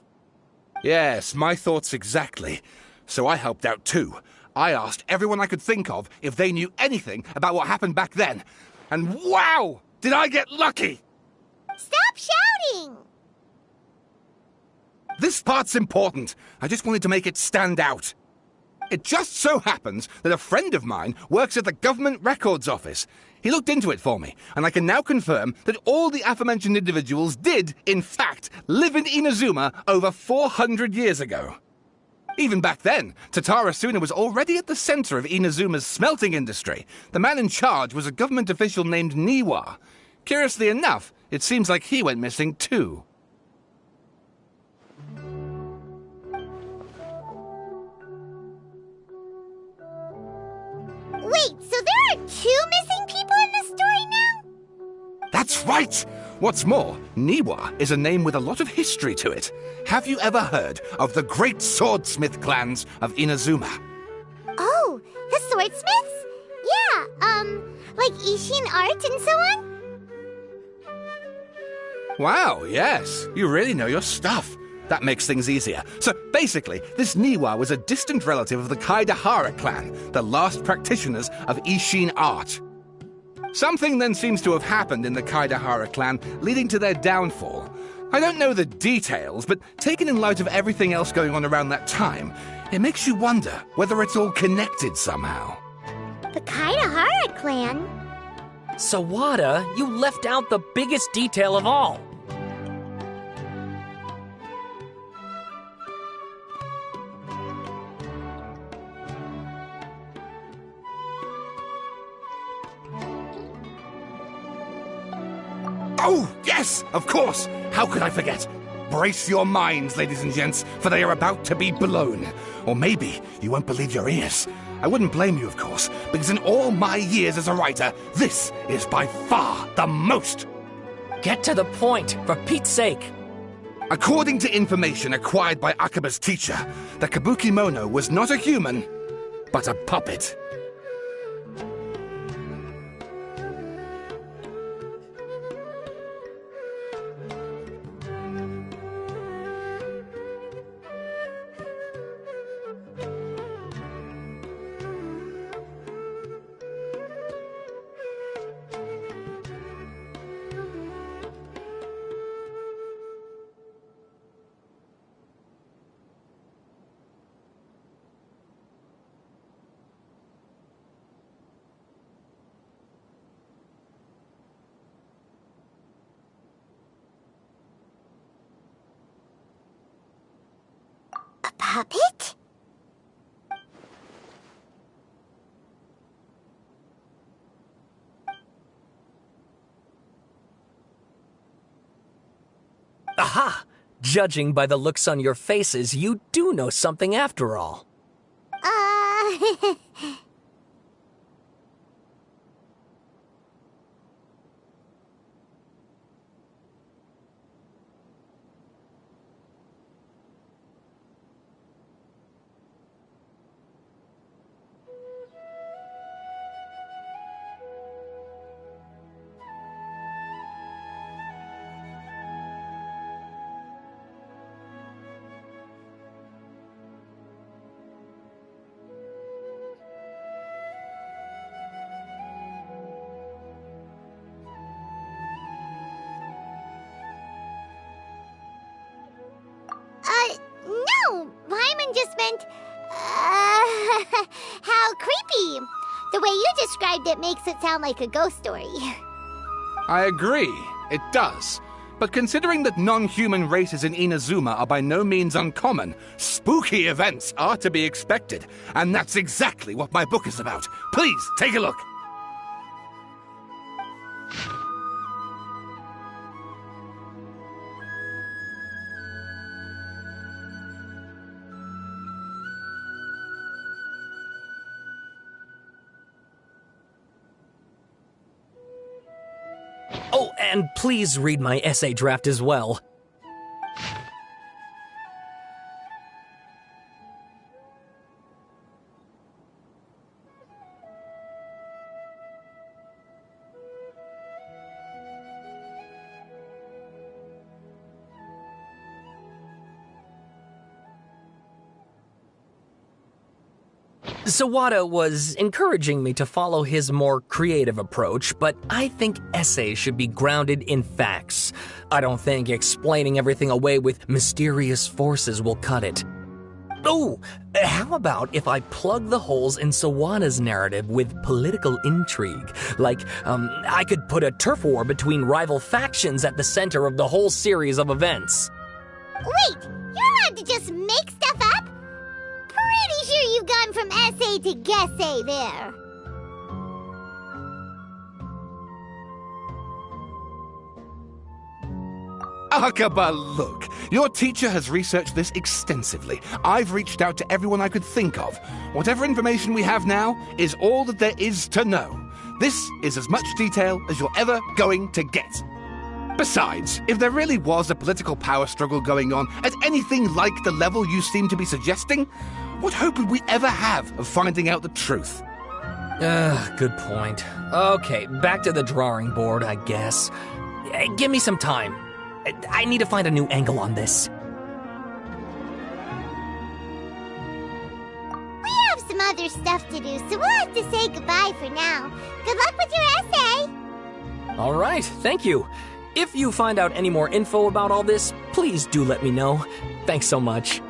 Yes, my thoughts exactly. So I helped out too. I asked everyone I could think of if they knew anything about what happened back then. And wow! Did I get lucky! Stop shouting! This part's important. I just wanted to make it stand out. It just so happens that a friend of mine works at the Government Records Office. He looked into it for me, and I can now confirm that all the aforementioned individuals did, in fact, live in Inazuma over 400 years ago. Even back then, Tatarasuna was already at the center of Inazuma's smelting industry. The man in charge was a government official named Niwa. Curiously enough, it seems like he went missing too. Wait, so there are 2 missing people in the story now? That's right! What's more, Niwa is a name with a lot of history to it. Have you ever heard of the great swordsmith clans of Inazuma? Oh, the swordsmiths? Yeah, like Ishin art and so on? Wow, yes. You really know your stuff. That makes things easier. So basically, this Niwa was a distant relative of the Kaidahara clan, the last practitioners of Ishin art. Something then seems to have happened in the Kaidahara clan, leading to their downfall. I don't know the details, but taken in light of everything else going on around that time, it makes you wonder whether it's all connected somehow. The Kaidahara clan? Sawada, you left out the biggest detail of all. Oh, yes, of course. How could I forget? Brace your minds, ladies and gents, for they are about to be blown. Or maybe you won't believe your ears. I wouldn't blame you, of course, because in all my years as a writer, this is by far the most. Get to the point, for Pete's sake. According to information acquired by Akaba's teacher, the Kabukimono was not a human, but a puppet. Puppet? Aha! Judging by the looks on your faces, you do know something after all. No! Paimon just meant, how creepy. The way you described it makes it sound like a ghost story. I agree, it does. But considering that non-human races in Inazuma are by no means uncommon, spooky events are to be expected. And that's exactly what my book is about. Please, take a look. Oh, and please read my essay draft as well. Sawada was encouraging me to follow his more creative approach, but I think essays should be grounded in facts. I don't think explaining everything away with mysterious forces will cut it. Oh, how about if I plug the holes in Sawada's narrative with political intrigue? Like, I could put a turf war between rival factions at the center of the whole series of events. Wait, you're allowed to just make stuff up? Pretty sure you've gone from essay to guessay there. Akaba, look. Your teacher has researched this extensively. I've reached out to everyone I could think of. Whatever information we have now is all that there is to know. This is as much detail as you're ever going to get. Besides, if there really was a political power struggle going on at anything like the level you seem to be suggesting, what hope would we ever have of finding out the truth? Good point. Okay, back to the drawing board, I guess. Give me some time. I need to find a new angle on this. We have some other stuff to do, so we'll have to say goodbye for now. Good luck with your essay! All right, thank you. If you find out any more info about all this, please do let me know. Thanks so much.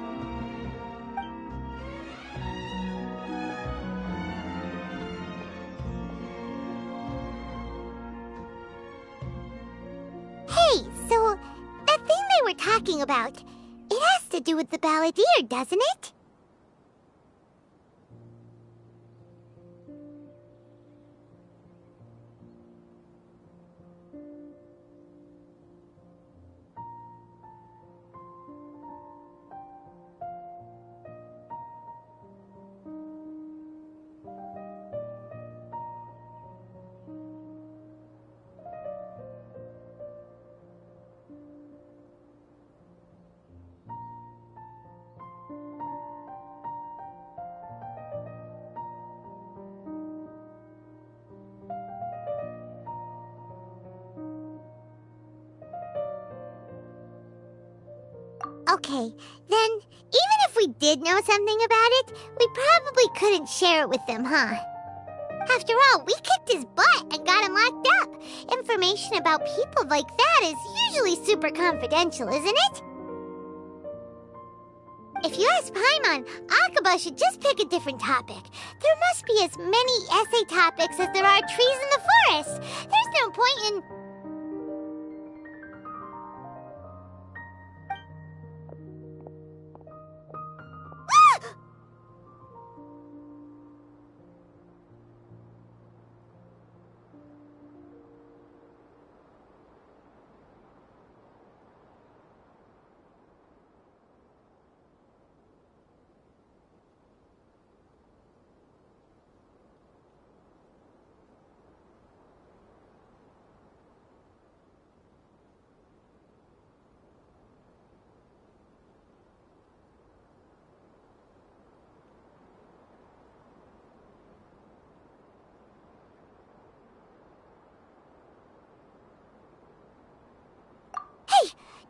Hey, so that thing they were talking about, it has to do with the balladeer, doesn't it? Okay, then, even if we did know something about it, we probably couldn't share it with them, huh? After all, we kicked his butt and got him locked up. Information about people like that is usually super confidential, isn't it? If you ask Paimon, Akaba should just pick a different topic. There must be as many essay topics as there are trees in the forest. There's no point in...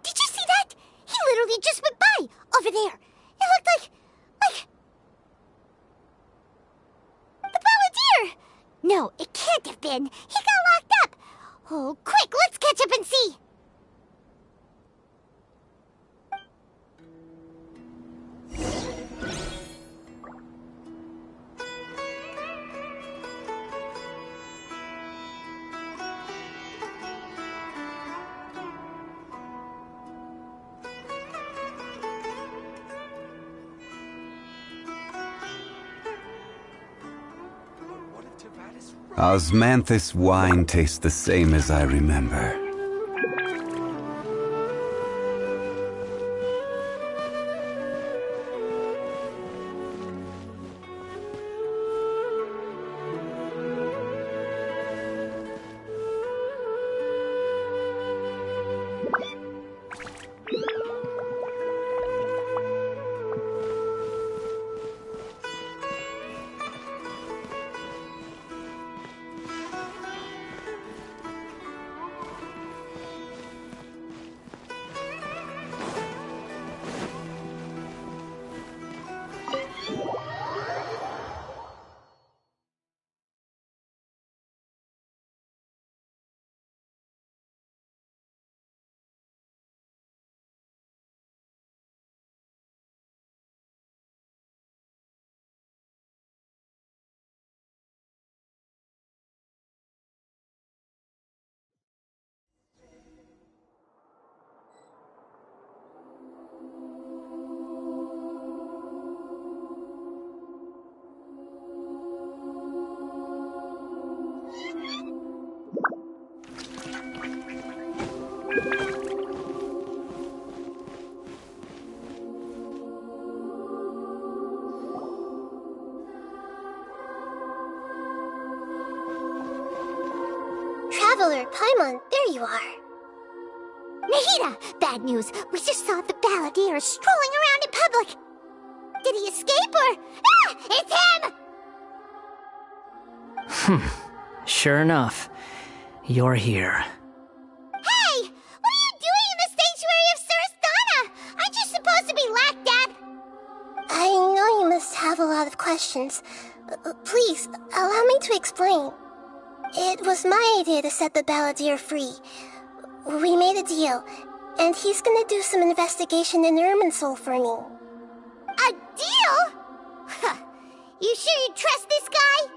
Did you see that? He literally just went by, over there. It looked like... the Balladeer! No, it can't have been. He got locked up. Oh, quick, let's catch up and see. Osmanthus wine tastes the same as I remember. Traveler, Paimon, there you are. Nahida! Bad news. We just saw the Balladeer strolling around in public. Did he escape or... Ah! It's him! Sure enough, you're here. Hey! What are you doing in the sanctuary of Suristana? Aren't you supposed to be locked up? I know you must have a lot of questions. Please, allow me to explain. It was my idea to set the Balladeer free. We made a deal, and he's gonna do some investigation in Irminsul for me. A deal? Huh. You sure you trust this guy?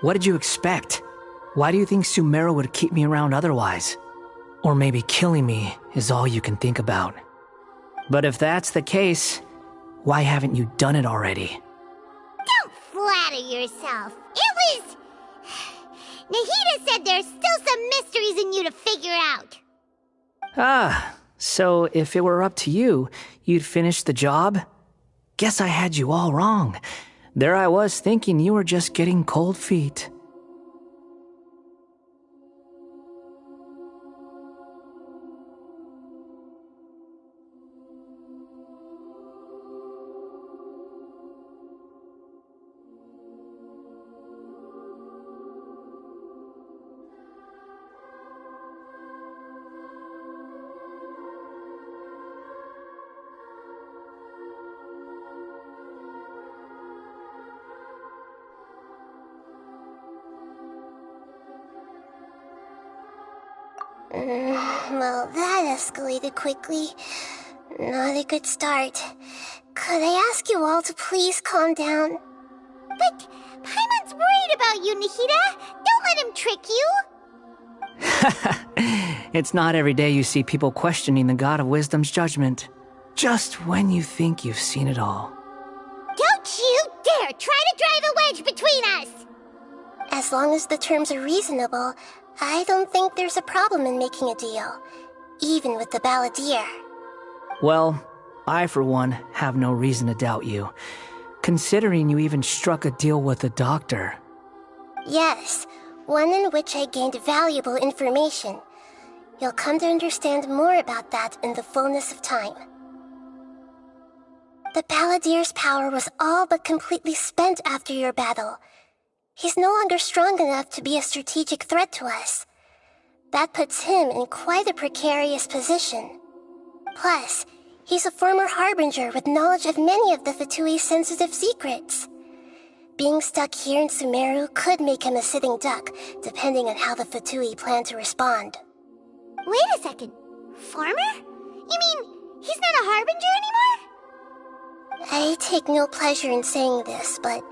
What did you expect? Why do you think Sumeru would keep me around otherwise? Or maybe killing me is all you can think about. But if that's the case, why haven't you done it already? Don't flatter yourself. It was... Nahida said there's still some mysteries in you to figure out. Ah, so if it were up to you, you'd finish the job? Guess I had you all wrong. There I was thinking you were just getting cold feet. Well, that escalated quickly. Not a good start. Could I ask you all to please calm down? But Paimon's worried about you, Nahida. Don't let him trick you. It's not every day you see people questioning the God of Wisdom's judgment. Just when you think you've seen it all. Don't you dare try to drive a wedge between us! As long as the terms are reasonable, I don't think there's a problem in making a deal. Even with the Balladeer. Well, I, for one, have no reason to doubt you. Considering you even struck a deal with the doctor. Yes, one in which I gained valuable information. You'll come to understand more about that in the fullness of time. The Balladeer's power was all but completely spent after your battle. He's no longer strong enough to be a strategic threat to us. That puts him in quite a precarious position. Plus, he's a former Harbinger with knowledge of many of the Fatui's sensitive secrets. Being stuck here in Sumeru could make him a sitting duck, depending on how the Fatui plan to respond. Wait a second. Former? You mean he's not a Harbinger anymore? I take no pleasure in saying this, but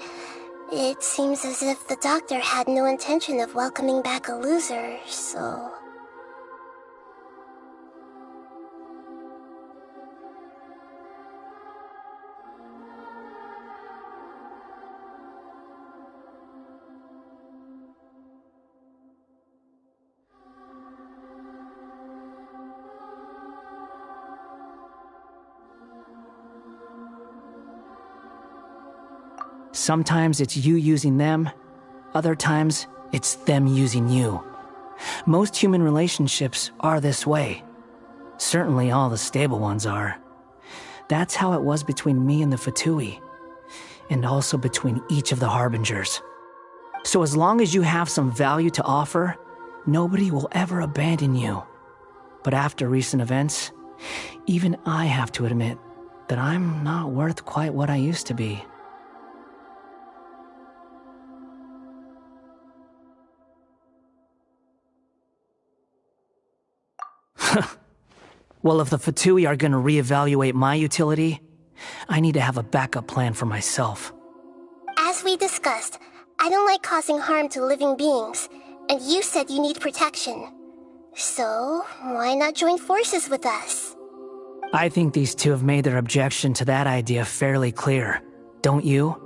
it seems as if the doctor had no intention of welcoming back a loser, so... Sometimes it's you using them, other times it's them using you. Most human relationships are this way. Certainly all the stable ones are. That's how it was between me and the Fatui, and also between each of the Harbingers. So as long as you have some value to offer, nobody will ever abandon you. But after recent events, even I have to admit that I'm not worth quite what I used to be. Well, if the Fatui are gonna reevaluate my utility, I need to have a backup plan for myself. As we discussed, I don't like causing harm to living beings, and you said you need protection. So, why not join forces with us? I think these two have made their objection to that idea fairly clear, don't you?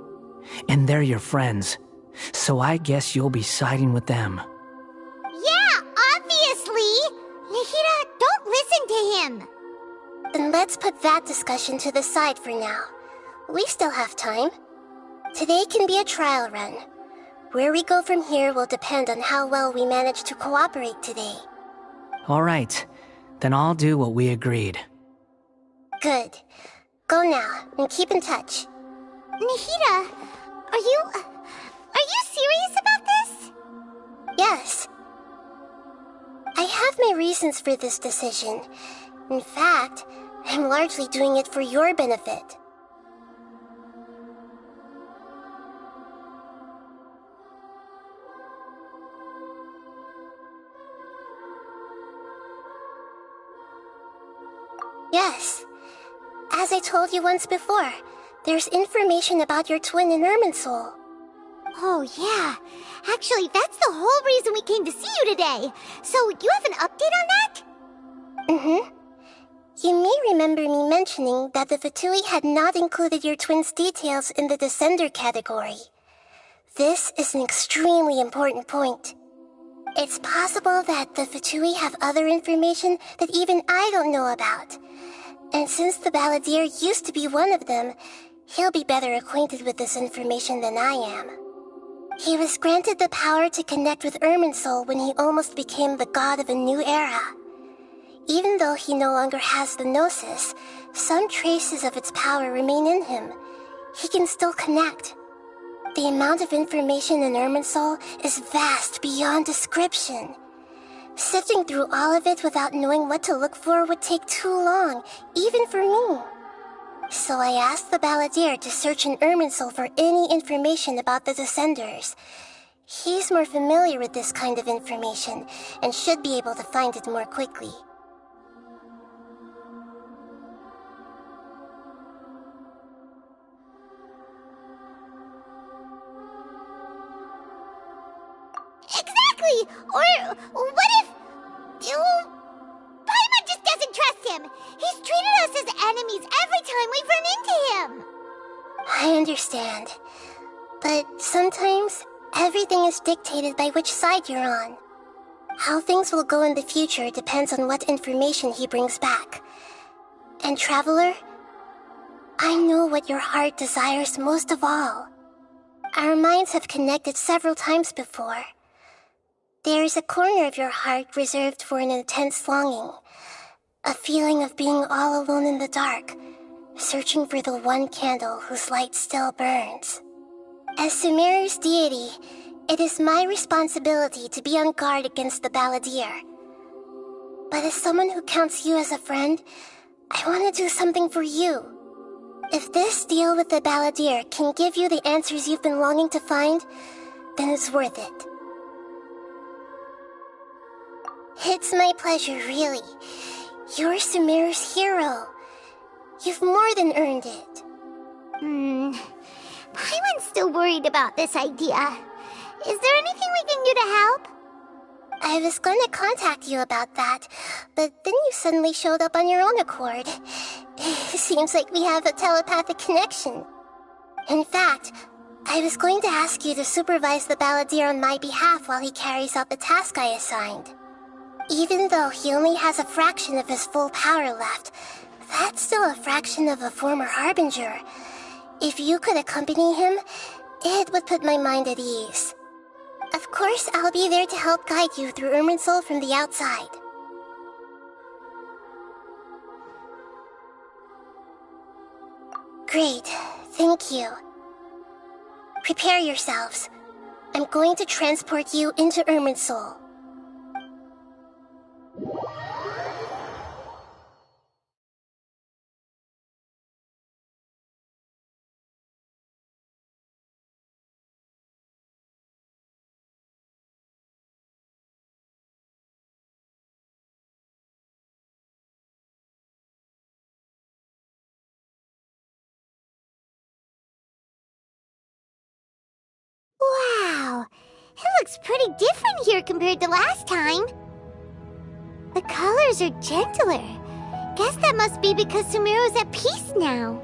And they're your friends, so I guess you'll be siding with them. Yeah, obviously! Nahida, don't listen to him! Then let's put that discussion to the side for now. We still have time. Today can be a trial run. Where we go from here will depend on how well we manage to cooperate today. All right, then I'll do what we agreed. Good. Go now, and keep in touch. Nahida, are you serious about this? Yes. I have my reasons for this decision. In fact, I'm largely doing it for your benefit. Yes. As I told you once before, there's information about your twin in Irminsul. Oh, yeah. Actually, that's the whole reason we came to see you today. So, you have an update on that? Mm-hmm. You may remember me mentioning that the Fatui had not included your twin's details in the Descender category. This is an extremely important point. It's possible that the Fatui have other information that even I don't know about. And since the Balladeer used to be one of them, he'll be better acquainted with this information than I am. He was granted the power to connect with Irminsul when he almost became the god of a new era. Even though he no longer has the Gnosis, some traces of its power remain in him. He can still connect. The amount of information in Irminsul is vast beyond description. Sifting through all of it without knowing what to look for would take too long, even for me. So I asked the Balladeer to search in Irminsul for any information about the Descenders. He's more familiar with this kind of information and should be able to find it more quickly. Exactly! Or what if... Paimon just doesn't trust him! He's treated us as enemies every time we've run into him! I understand. But sometimes, everything is dictated by which side you're on. How things will go in the future depends on what information he brings back. And Traveler, I know what your heart desires most of all. Our minds have connected several times before. There is a corner of your heart reserved for an intense longing. A feeling of being all alone in the dark, searching for the one candle whose light still burns. As Sumeru's deity, it is my responsibility to be on guard against the Balladeer. But as someone who counts you as a friend, I want to do something for you. If this deal with the Balladeer can give you the answers you've been longing to find, then it's worth it. It's my pleasure, really. You're Sumeru's hero. You've more than earned it. Paimon's still worried about this idea. Is there anything we can do to help? I was going to contact you about that, but then you suddenly showed up on your own accord. Seems like we have a telepathic connection. In fact, I was going to ask you to supervise the Balladeer on my behalf while he carries out the task I assigned. Even though he only has a fraction of his full power left, that's still a fraction of a former Harbinger. If you could accompany him, it would put my mind at ease. Of course, I'll be there to help guide you through Irminsul from the outside. Great, thank you. Prepare yourselves. I'm going to transport you into Irminsul. Wow, it looks pretty different here compared to last time. The colors are gentler. Guess that must be because Sumeru's at peace now.